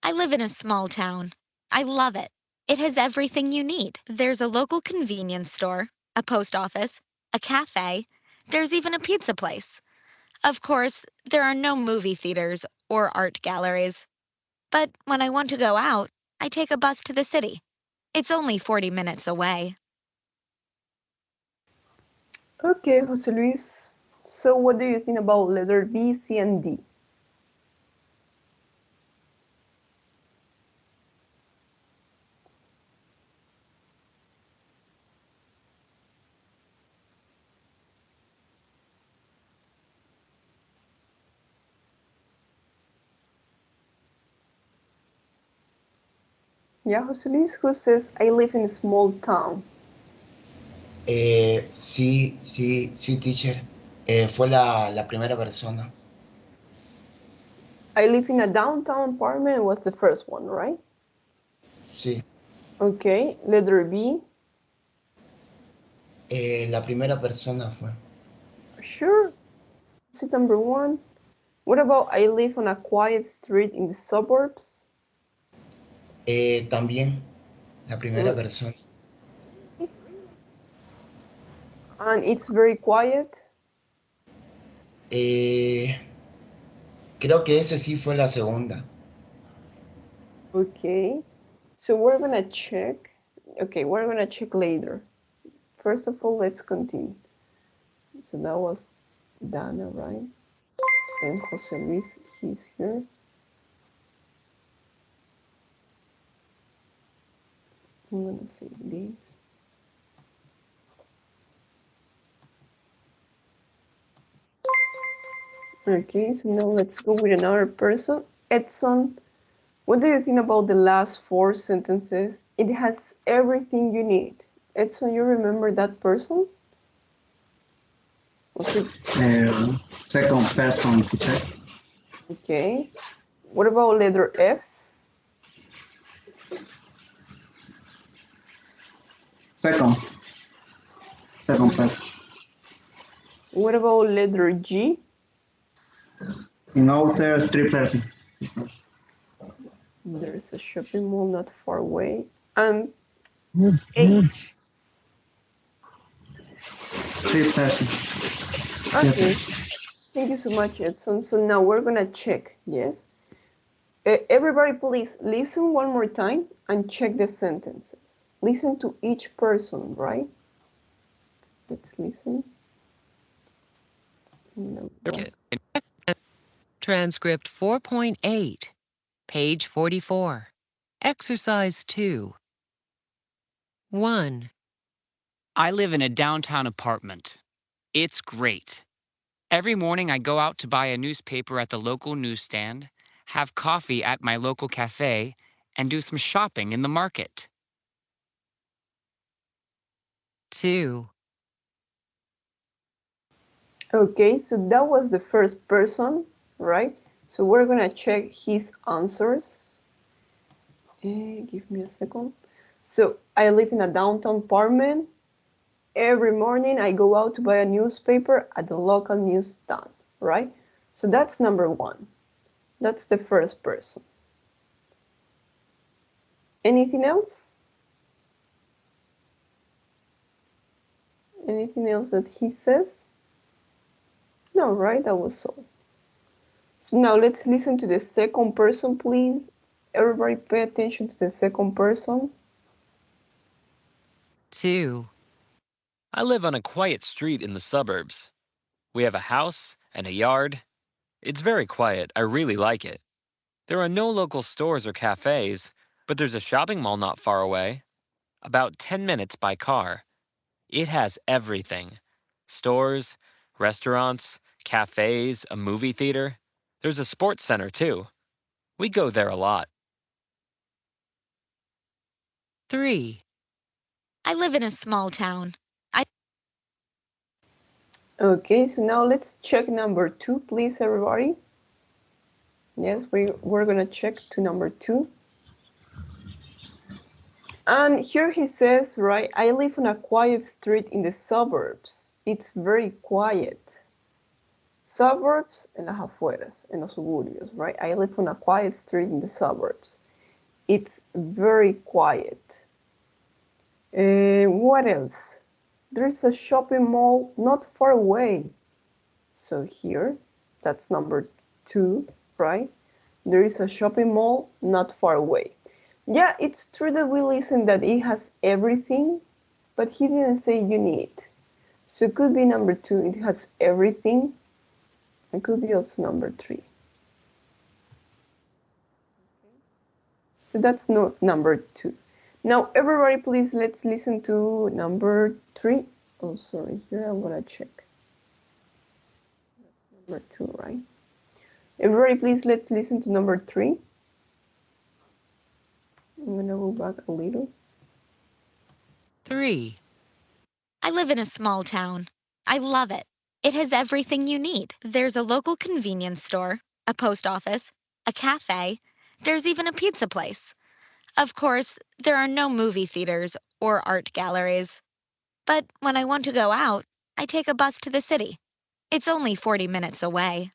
I live in a small town. I love it. It has everything you need. There's a local convenience store, a post office, a cafe. There's even a pizza place. Of course, there are no movie theaters or art galleries. But when I want to go out, I take a bus to the city. It's only 40 minutes away. Okay, José Luis. So what do you think about letter B, C, and D? Yeah, José Luis, who says, I live in a small town? Sí, teacher. Fue la primera persona. I live in a downtown apartment was the first one, right? Sí. Okay, letter B. La primera persona fue. Sure. Is it number 1? What about I live on a quiet street in the suburbs? También la primera persona. And it's very quiet? Creo que ese sí fue la segunda. Okay. So we're gonna check. Okay, we're gonna check later. First of all, let's continue. So that was Dana, right? And Jose Luis, he's here. I'm gonna say this. Okay, so now let's go with another person. Edson, what do you think about the last 4 sentences? It has everything you need. Edson, you remember that person? Was it? Second person, teacher. Okay. What about letter F? Second person. What about letter G? In outer street person. There's a shopping mall not far away. And H? Street person. Okay. Thank you so much, Edson. So now we're gonna check, yes? Everybody please listen one more time and check the sentences. Listen to each person, right? Let's listen. No. Transcript 4.8, page 44. Exercise 2. 1. I live in a downtown apartment. It's great. Every morning I go out to buy a newspaper at the local newsstand, have coffee at my local cafe, and do some shopping in the market. 2. Okay, so that was the first person, right? So we're gonna check his answers. Give me a second. So I live in a downtown apartment. Every morning I go out to buy a newspaper at the local newsstand, right? So that's number 1. That's the first person. Anything else? Anything else that he says? No, right? That was all. So now let's listen to the second person, please. Everybody pay attention to the second person. 2. I live on a quiet street in the suburbs. We have a house and a yard. It's very quiet. I really like it. There are no local stores or cafes, but there's a shopping mall not far away. About 10 minutes by car. It has everything. Stores, restaurants, cafes, a movie theater. There's a sports center too. We go there a lot. 3. I live in a small town. Okay, so now let's check number 2, please, everybody. Yes, we're gonna check to number 2. And here he says, right, I live on a quiet street in the suburbs. It's very quiet. Suburbs en las afueras, en los suburbios, right? I live on a quiet street in the suburbs. It's very quiet. What else? There's a shopping mall not far away. So here, that's number 2, right? There is a shopping mall not far away. Yeah, it's true that we listen that it has everything, but he didn't say you need. So it could be number 2, it has everything. It could be also number 3. So that's not number 2. Now, everybody, please, let's listen to number 3. Oh, sorry, here I'm gonna check. That's number 2, right? Everybody, please, let's listen to number 3. I'm gonna go back a little. 3. I live in a small town. I love it. It has everything you need. There's a local convenience store, a post office, a cafe. There's even a pizza place. Of course, there are no movie theaters or art galleries. But when I want to go out, I take a bus to the city. It's only 40 minutes away.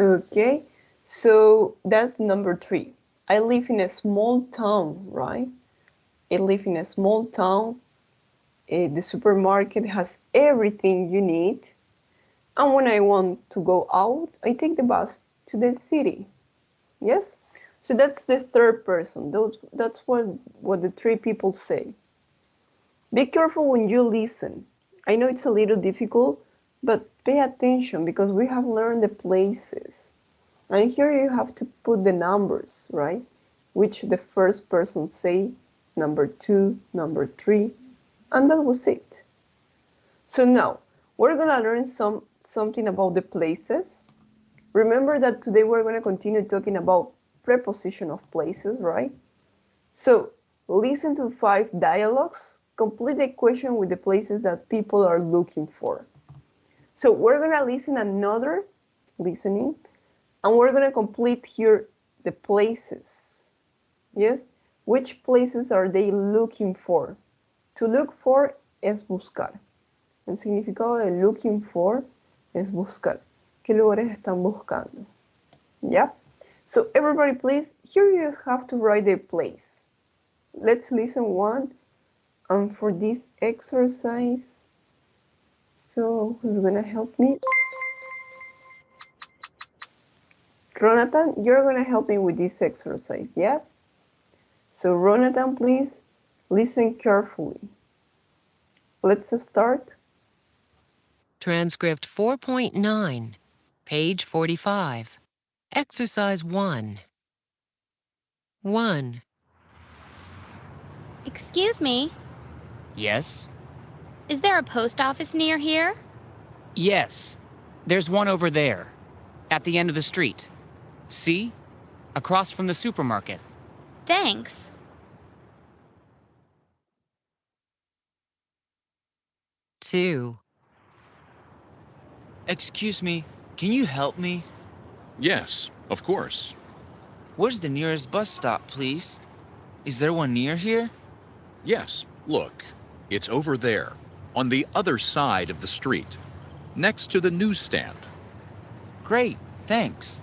Okay, so that's number 3. I live in a small town, right? I live in a small town. The supermarket has everything you need. And when I want to go out, I take the bus to the city. Yes? So that's the third person. That's what the 3 people say. Be careful when you listen. I know it's a little difficult, but pay attention because we have learned the places. And here you have to put the numbers, right? Which the first person say, number 2, number 3, and that was it. So now, we're gonna learn something about the places. Remember that today we're gonna continue talking about preposition of places, right? So, listen to 5 dialogues, complete the question with the places that people are looking for. So we're gonna listen another listening, and we're gonna complete here the places. Yes? Which places are they looking for? To look for es buscar. El significado de looking for es buscar. ¿Qué lugares están buscando? Yeah? So everybody please, here you have to write the place. Let's listen one. And for this exercise, so who's gonna help me? Ronatan, you're gonna help me with this exercise, yeah? So Ronatan, please listen carefully. Let's start. Transcript 4.9, page 45. Exercise 1. 1. Excuse me, Yes? is there a post office near here? Yes. There's one over there, at the end of the street. See? Across from the supermarket. Thanks. 2. Excuse me, can you help me? Yes, of course. Where's the nearest bus stop, please? Is there one near here? Yes, look. It's over there, on the other side of the street, next to the newsstand. Great, thanks.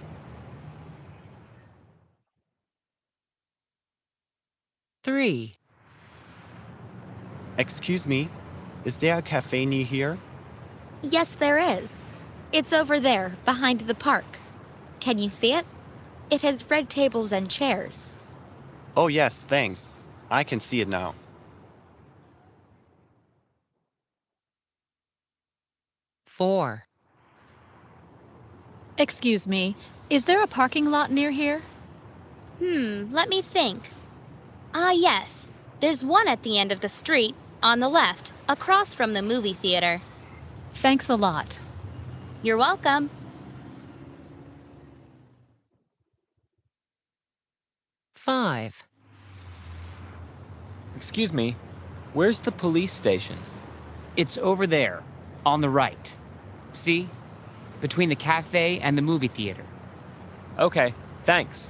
Three. Excuse me, is there a cafe near here? Yes, there is. It's over there, behind the park. Can you see it? It has red tables and chairs. Oh yes, thanks. I can see it now. 4. Excuse me, is there a parking lot near here? Let me think. Ah, yes. There's one at the end of the street, on the left, across from the movie theater. Thanks a lot. You're welcome. 5. Excuse me, where's the police station? It's over there, on the right. See? Between the cafe and the movie theater. Okay, thanks.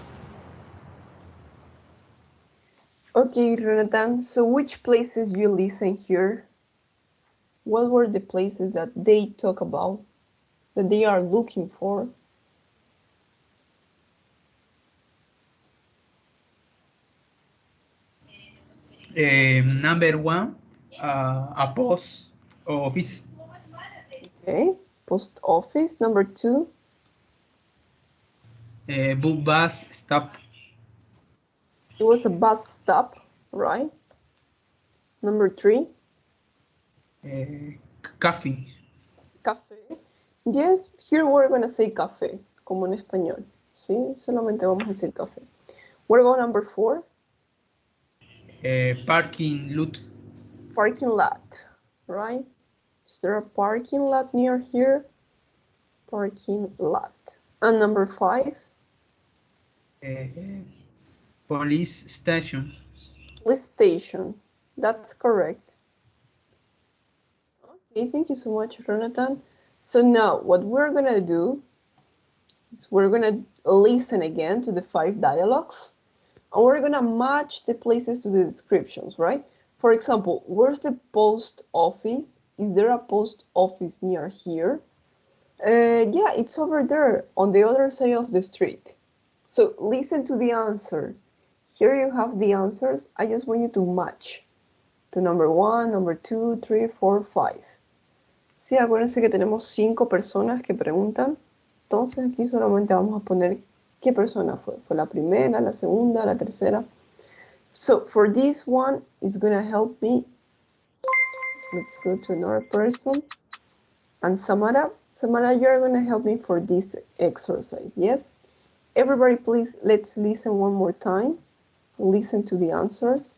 Okay, Jonathan, so which places you listen here? What were the places that they talk about, that they are looking for? Number one, a post office. Okay, post office. Number 2. Bus stop. It was a bus stop, right? Number 3. Coffee. Café. Yes, here we're going to say café, como en español. ¿Sí? Solamente vamos a decir café. What about number 4? Parking lot. Parking lot, right? Is there a parking lot near here? Parking lot. And number 5? Police station. Police station. That's correct. Okay, thank you so much, Jonathan. So now what we're going to do is we're going to listen again to the 5 dialogues, and we're going to match the places to the descriptions, right? For example, where's the post office? Is there a post office near here? Yeah, it's over there on the other side of the street. So listen to the answer. Here you have the answers. I just want you to match to number 1, number 2, 3, 4, 5. Sí, acuérdense que tenemos 5 personas que preguntan. Entonces aquí solamente vamos a poner qué persona fue. ¿Fue la primera, la segunda, la tercera? So for this one, it's going to help me. Let's go to another person. And Samara, you're going to help me for this exercise, yes? Everybody, please, let's listen one more time. Listen to the answers.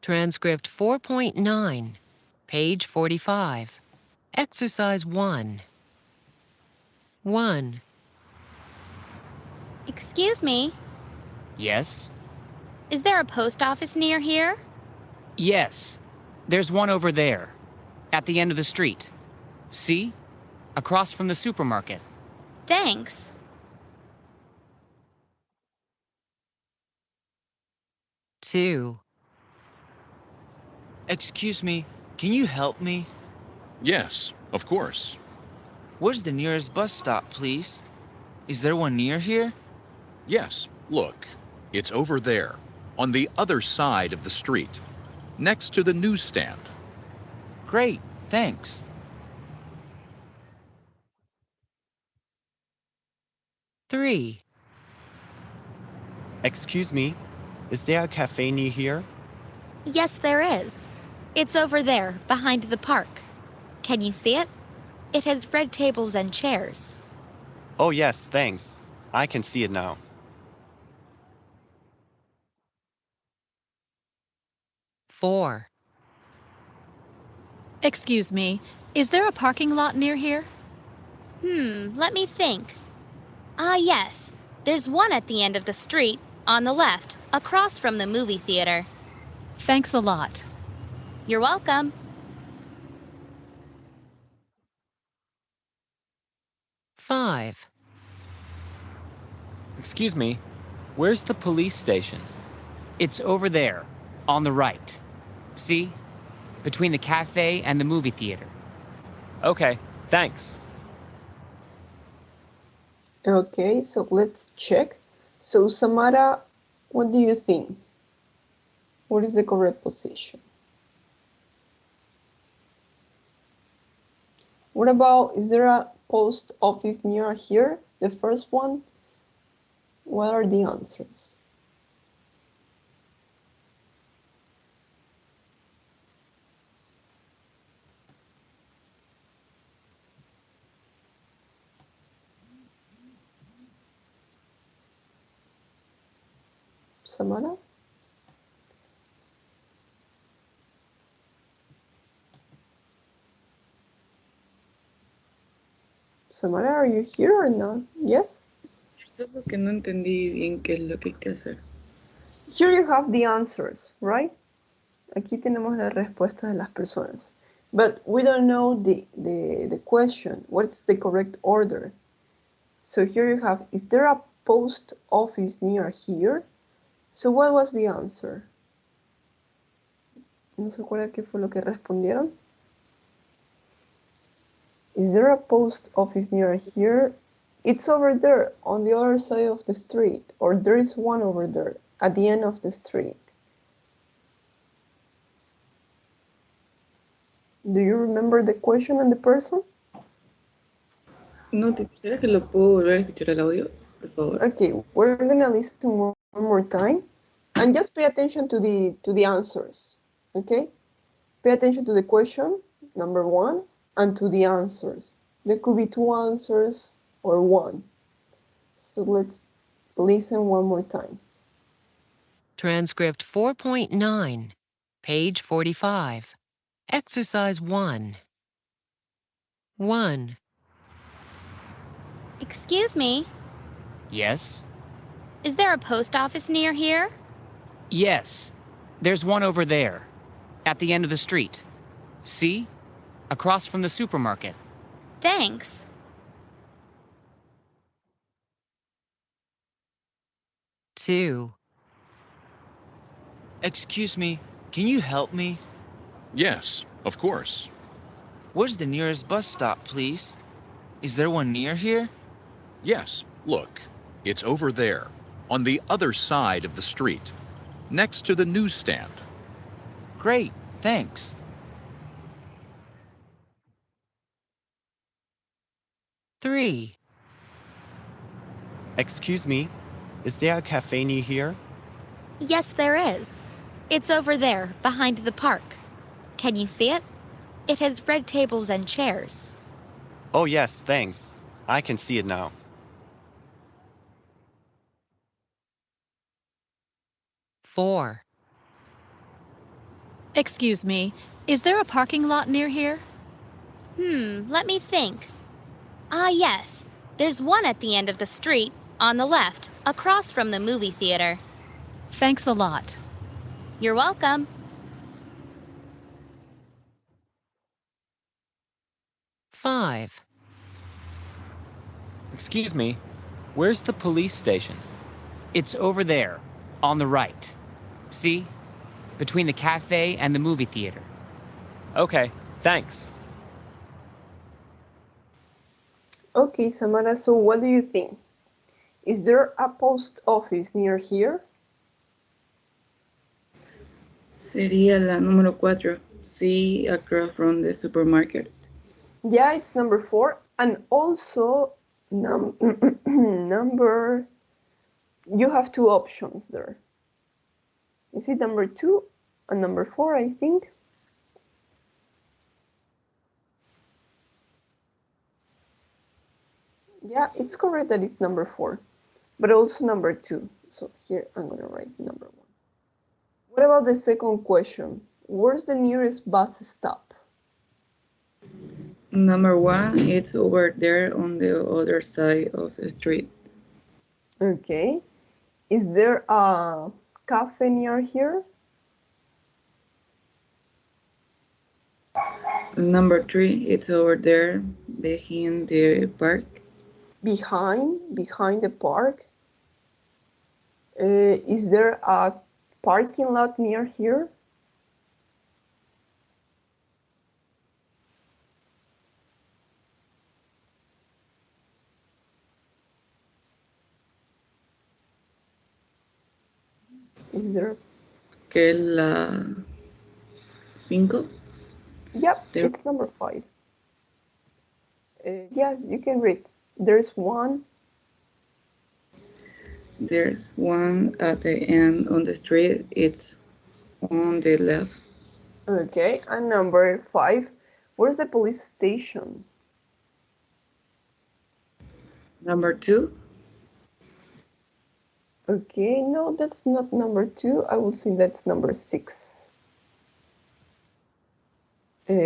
Transcript 4.9, page 45. Exercise 1. 1. Excuse me, Yes? is there a post office near here? Yes. There's one over there, at the end of the street. See? Across from the supermarket. Thanks. 2. Excuse me, can you help me? Yes, of course. Where's the nearest bus stop, please? Is there one near here? Yes, look. It's over there, on the other side of the street, next to the newsstand. Great, thanks. 3. Excuse me, is there a cafe near here? Yes, there is. It's over there, behind the park. Can you see it? It has red tables and chairs. Oh, yes, thanks. I can see it now. Four. Excuse me, is there a parking lot near here? Let me think. Ah, yes. There's one at the end of the street, on the left, across from the movie theater. Thanks a lot. You're welcome. Five. Excuse me, where's the police station? It's over there, on the right. See? Between the cafe and the movie theater. Okay, thanks. Okay, so let's check. So Samara, what do you think? What is the correct position? What about, is there a post office near here? The first one? What are the answers? Samara? Samara, are you here or not? Yes? Solo que no entendí bien qué es lo que hay que hacer. Here you have the answers, right? Aquí tenemos las respuestas de las personas. But we don't know the question. What's the correct order? So here you have, is there a post office near here? So what was the answer? ¿No se acuerda qué fue lo que respondieron? Is there a post office near here? It's over there on the other side of the street, or there is one over there at the end of the street. Do you remember the question and the person? No, ¿será que lo puedo volver a escuchar el audio, por favor? Okay, we're gonna listen one more time, and just pay attention to the answers. Okay, pay attention to the question number one and to the answers. There could be two answers or one. So let's listen one more time. Transcript 4.9, page 45. Exercise 1. 1. Excuse me, Yes? is there a post office near here? Yes. There's one over there, at the end of the street. See? Across from the supermarket. Thanks. 2. Excuse me, can you help me? Yes, of course. Where's the nearest bus stop, please? Is there one near here? Yes, look, it's over there, on the other side of the street, next to the newsstand. Great, thanks. Three. Excuse me, is there a cafe near here? Yes, there is. It's over there, behind the park. Can you see it? It has red tables and chairs. Oh, yes, thanks. I can see it now. Four. Excuse me, is there a parking lot near here? Let me think. Ah, yes. There's one at the end of the street, on the left, across from the movie theater. Thanks a lot. You're welcome. Five. Excuse me, where's the police station? It's over there, on the right. See? Between the cafe and the movie theater. Okay, thanks. Okay, Samara, so what do you think? Is there a post office near here? Sería la número 4. Sí, across from the supermarket. Yeah, it's number 4. And also, number, you have two options there. Is it number 2 and number 4, I think? Yeah, it's correct that it's number 4, but also number 2. So here I'm going to write number 1. What about the second question? Where's the nearest bus stop? Number 1, it's over there on the other side of the street. Okay. Is there a cafe near here? Number 3, it's over there behind the park. Behind the park? Is there a parking lot near here? Is there? Que la 5? Yep, There. it's number 5. Yes, you can read. There's one. There's one at the end on the street. It's on the left. Okay, and number 5. Where's the police station? Number 2. Okay, no, that's not number 2. I would say that's number 6.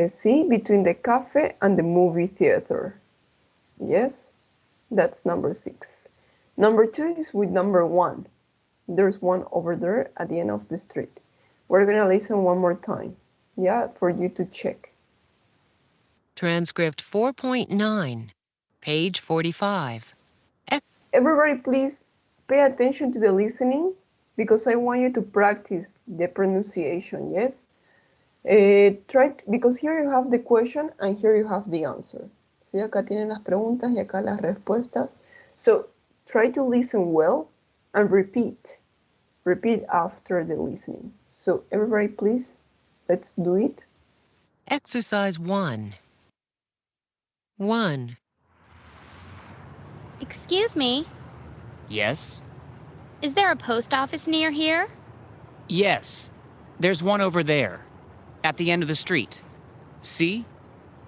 See, between the cafe and the movie theater. Yes, that's number 6. Number 2 is with number 1. There's one over there at the end of the street. We're gonna listen one more time, yeah, for you to check. Transcript 4.9, page 45. Everybody, please pay attention to the listening because I want you to practice the pronunciation, yes? Because here you have the question and here you have the answer. Sí, acá tienen las preguntas y acá las respuestas. So try to listen well and repeat. Repeat after the listening. So everybody, please, let's do it. Exercise 1. 1. Excuse me, Yes? is there a post office near here? Yes. There's one over there, at the end of the street. See?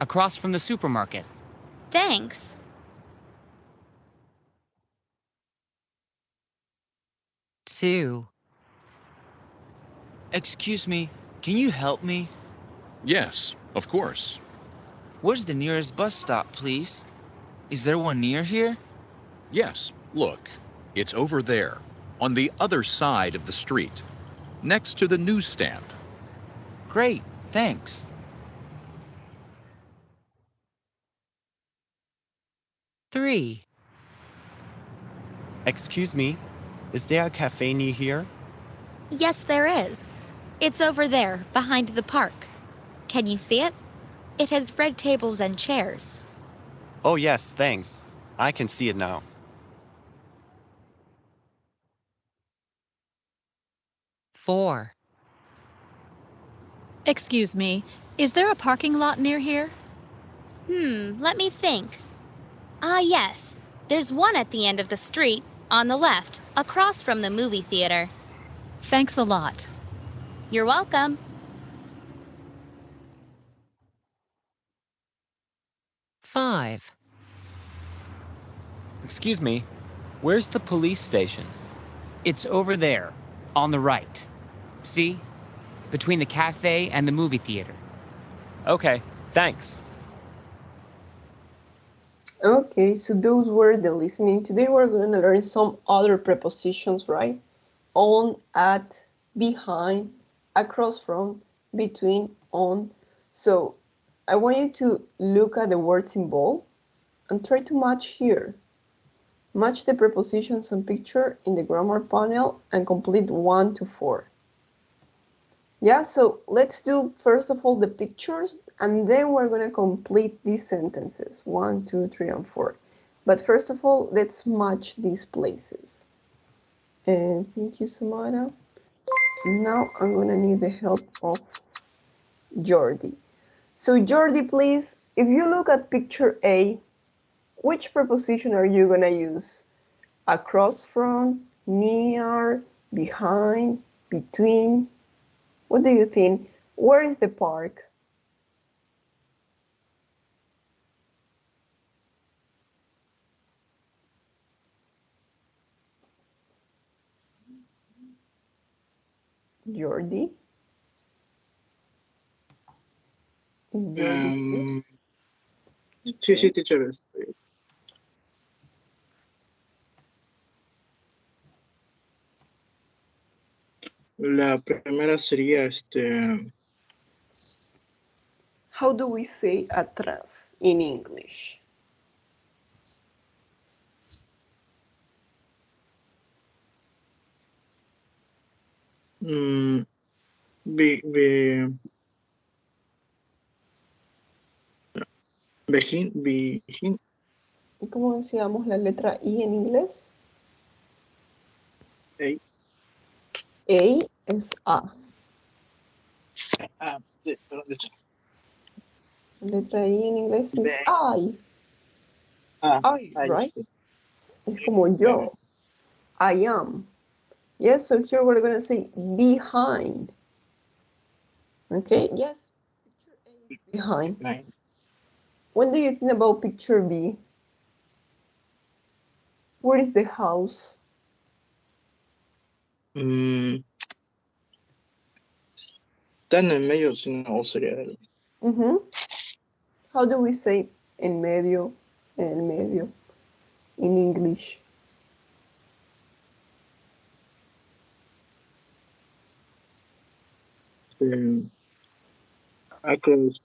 Across from the supermarket. Thanks. 2. Excuse me, can you help me? Yes, of course. Where's the nearest bus stop, please? Is there one near here? Yes, look, it's over there, on the other side of the street, next to the newsstand. Great, thanks. 3. Excuse me, is there a cafe near here? Yes, there is. It's over there, behind the park. Can you see it? It has red tables and chairs. Oh yes, thanks. I can see it now. 4. Excuse me, is there a parking lot near here? Let me think. Ah, yes. There's one at the end of the street, on the left, across from the movie theater. Thanks a lot. You're welcome. 5. Excuse me, where's the police station? It's over there, on the right. See? Between the cafe and the movie theater. Okay, thanks. Okay, so those were the listening. Today we're going to learn some other prepositions, right? On, at, behind, across from, between, on. So I want you to look at the words in bold and try to match here. Match the prepositions and picture in the grammar panel and complete 1 to 4. Yeah, so let's do first of all the pictures and then we're going to complete these sentences 1, 2, 3, and 4. But first of all, let's match these places. And thank you, Samara. Now I'm going to need the help of Jordi. So Jordi, please, if you look at picture A, which preposition are you going to use? Across from, near, behind, between? What do you think? Where is the park? Jordi? Is Jordi Sí, sí, teacher. La primera sería How do we say atrás in English? Behind. ¿Cómo decíamos la letra I en inglés? A. A es A. Perdón, teacher. La letra I en inglés es I. I, right? Sí. Es como yo. I am. Yes, so here we're going to say behind. Okay, yes. Picture A is behind. What do you think about picture B? Where is the house? Está en el medio, si no sería él. How do we say en medio in English? Across.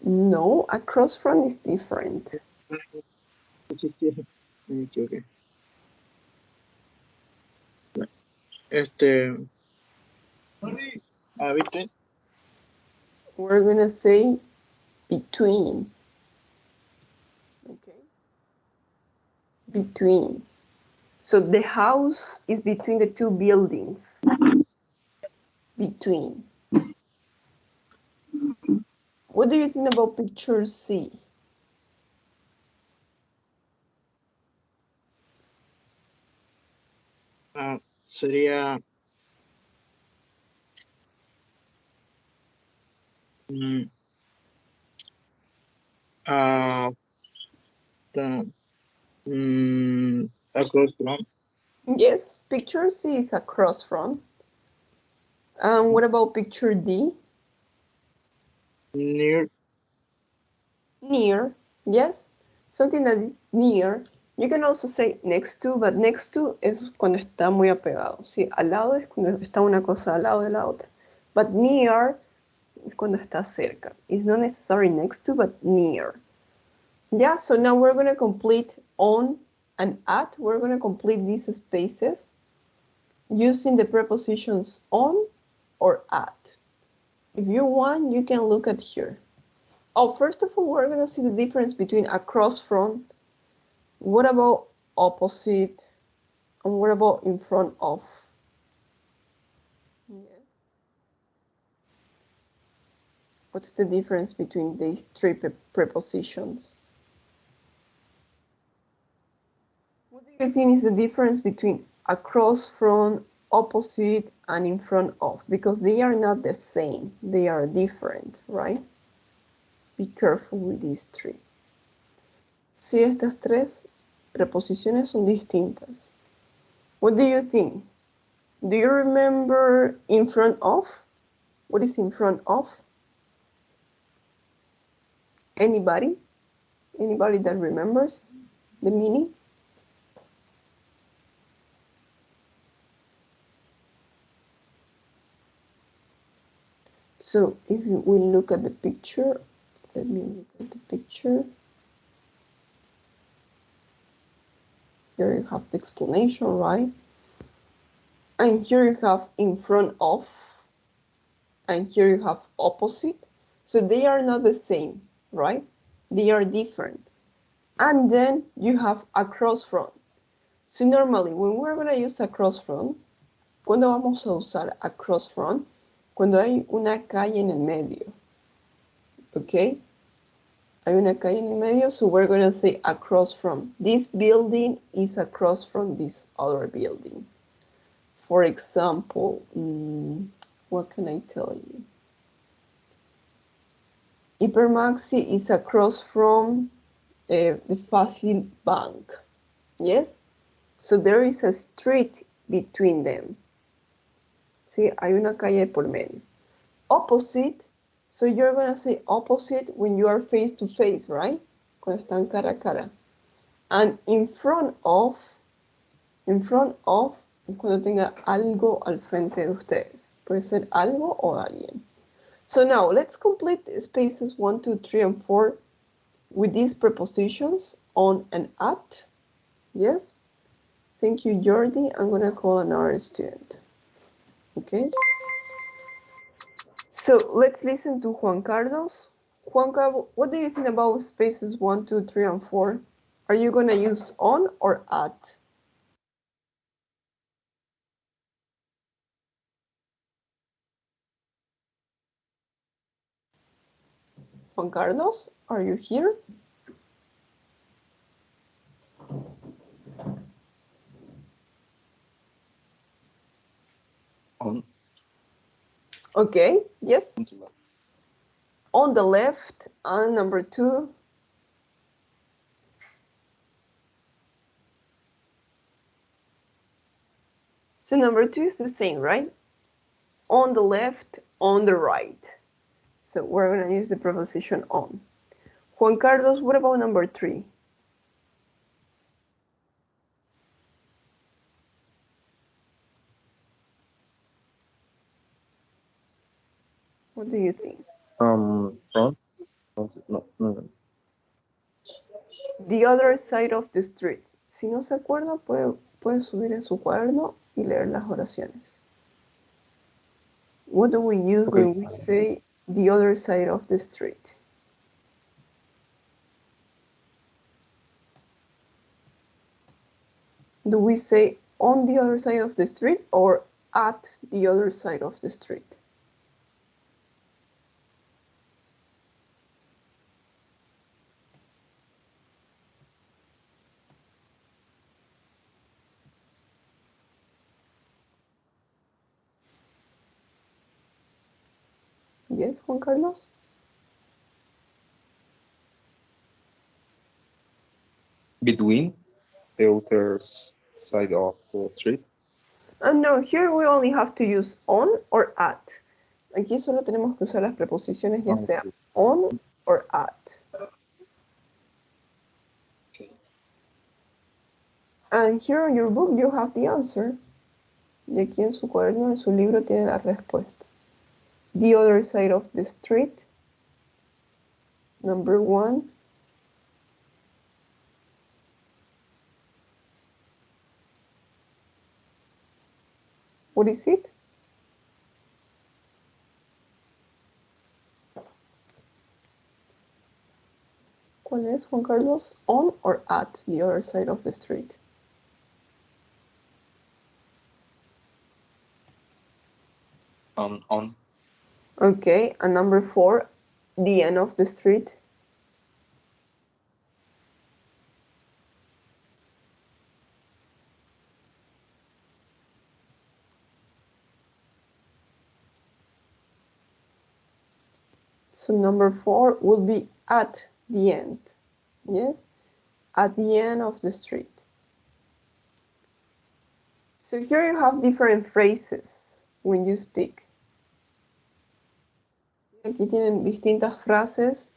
No, across from is different. Sí, me equivoqué. Between. We're gonna say between. Okay. Between. So the house is between the two buildings. Between. What do you think about picture C? Sería across from. Yes, picture C is across from. What about picture D? Near. Near, yes. Something that is near. You can also say next to, but next to es cuando está muy apegado. Sí, al lado es cuando está una cosa al lado de la otra. But near es cuando está cerca. It's not necessarily next to, but near. Yeah, so now we're going to complete on and at. We're going to complete these spaces using the prepositions on or at. If you want, you can look at here. Oh, first of all, we're going to see the difference between across from. What about opposite? And what about in front of? Yes. What's the difference between these three prepositions? What do you think is the difference between across from, opposite, and in front of? Because they are not the same. They are different, right? Be careful with these three. Si estas tres preposiciones son distintas. What do you think? Do you remember in front of? What is in front of? Anybody? Anybody that remembers the meaning? So if we look at the picture, let me look at the picture. Here you have the explanation, right? And here you have in front of, and here you have opposite. So they are not the same, right? They are different. And then you have across from. So normally when we're going to use across from, ¿cuándo vamos a usar across from? Cuando hay una calle en el medio. Okay? Hay una calle en el medio, so we're going to say across from. This building is across from this other building. For example, what can I tell you? Hypermaxi is across from the Fácil Bank. Yes? So there is a street between them. ¿sí? Hay una calle por medio. Opposite, so you're going to say opposite when you are face to face, right? Cuando están cara a cara. And in front of, cuando tenga algo al frente de ustedes. Puede ser algo o alguien. So now, let's complete spaces 1, 2, 3, and 4 with these prepositions on and at. Yes? Thank you, Jordi. I'm going to call another student. Okay? So let's listen to Juan Carlos. Juan Carlos, what do you think about spaces 1, 2, 3, and 4? Are you going to use on or at? Juan Carlos, are you here? On. Okay, yes. On the left, and number 2. So number 2 is the same, right? On the left, on the right. So we're going to use the preposition on. Juan Carlos, what about number 3? What do you think? Front. No. The other side of the street. Si no se acuerda, puede subir en su cuaderno y leer las oraciones. What do we use when we say the other side of the street? Do we say on the other side of the street or at the other side of the street? Yes, Juan Carlos? Between the other side of the street. No, here we only have to use on or at. Aquí solo tenemos que usar las preposiciones ya sea on or at. Okay. And here on your book you have the answer. Y aquí en su cuaderno, en su libro, tiene la respuesta. The other side of the street. Number 1. What is it? ¿Cuál es, Juan Carlos? On or at the other side of the street? On. Okay, and number 4, the end of the street. So number 4 will be at the end. Yes, at the end of the street. So here you have different phrases when you speak. Aquí tienen distintas frases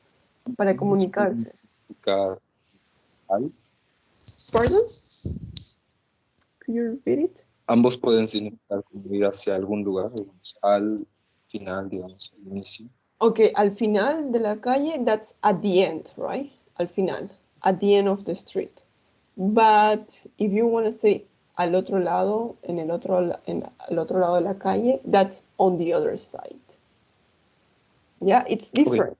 para comunicarse. Al. Pardon? Could you repeat it? Ambos pueden significar como ir hacia algún lugar, digamos, al final, digamos, al inicio. Okay, al final de la calle, that's at the end, right? Al final, at the end of the street. But if you want to say al otro lado, al otro lado de la calle, that's on the other side. Yeah, it's different. Okay.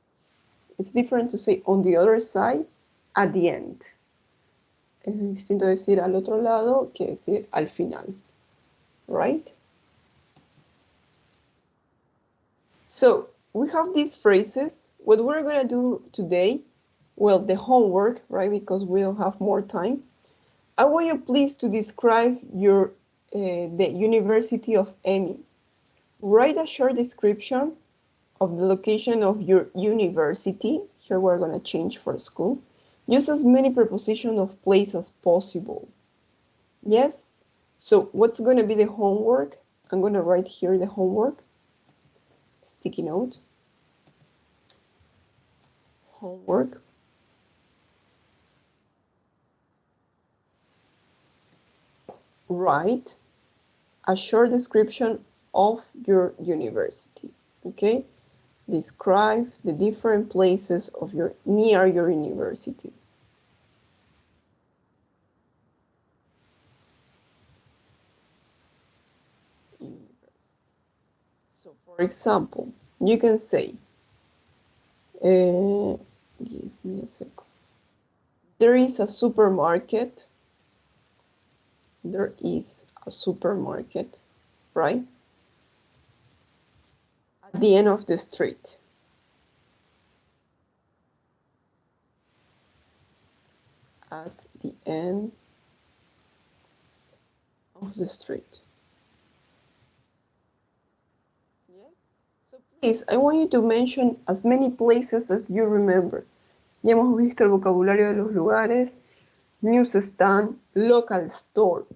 It's different to say on the other side at the end. Es distinto decir al otro lado que decir al final, right? So we have these phrases. What we're going to do today, well, the homework, right, because we don't have more time. I want you please to describe your the University of Emmy. Write a short description of the location of your university. Here we're going to change for school. Use as many prepositions of place as possible. Yes? So what's going to be the homework? I'm going to write here the homework. Sticky note. Homework. Write a short description of your university. Okay? Describe the different places of near your university. So, for example, you can say, give me a second. There is a supermarket. There is a supermarket, right? At the end of the street. At the end of the street. Yes? So please, I want you to mention as many places as you remember. Ya hemos visto el vocabulario de los lugares, newsstand, local store,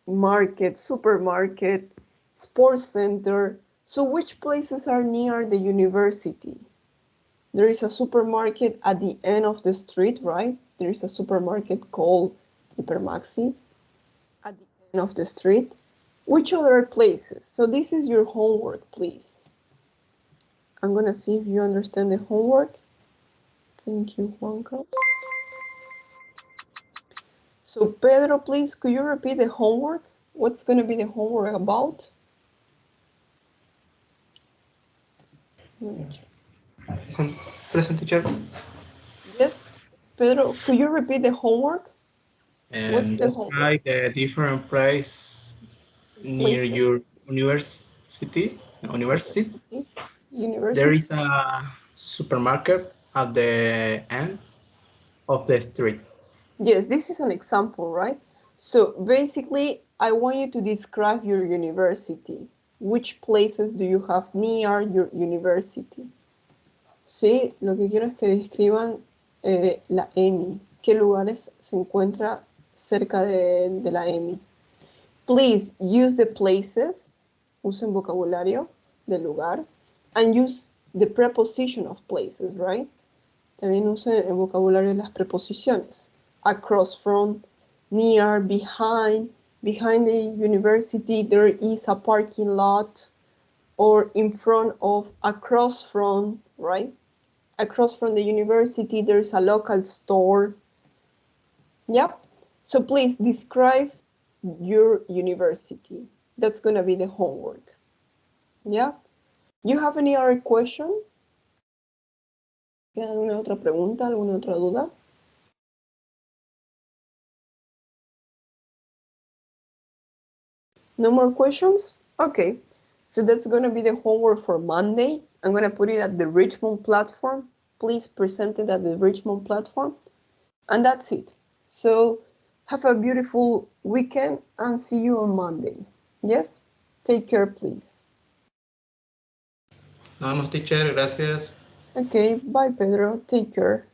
market, supermarket, sports center. So which places are near the university? There is a supermarket at the end of the street, right? There is a supermarket called Hypermaxi at the end of the street. Which other places? So this is your homework, please. I'm gonna see if you understand the homework. Thank you, Juanca. So Pedro, please, could you repeat the homework? What's gonna be the homework about? Present, teacher. Yes, Pedro, could you repeat the homework? What's the homework? Describe the different place near Places. your university. University. There is a supermarket at the end of the street. Yes, this is an example, right? So basically, I want you to describe your university. Which places do you have near your university? Sí, lo que quiero es que describan la EMI. ¿Qué lugares se encuentra cerca de la EMI? Please use the places, usen vocabulario del lugar, and use the preposition of places, right? También usen el vocabulario de las preposiciones. Across from, near, behind. Behind the university there is a parking lot, or in front of, across from, right? Across from the university there's a local store. Yeah? So please describe your university. That's gonna be the homework. Yeah? You have any other question? ¿Tienen alguna otra pregunta, alguna otra duda? No more questions? Okay, so that's going to be the homework for Monday. I'm going to put it at the Richmond platform. Please present it at the Richmond platform. And that's it. So have a beautiful weekend and see you on Monday. Yes? Take care, please. Nada más, teacher. Gracias. Okay, bye, Pedro. Take care.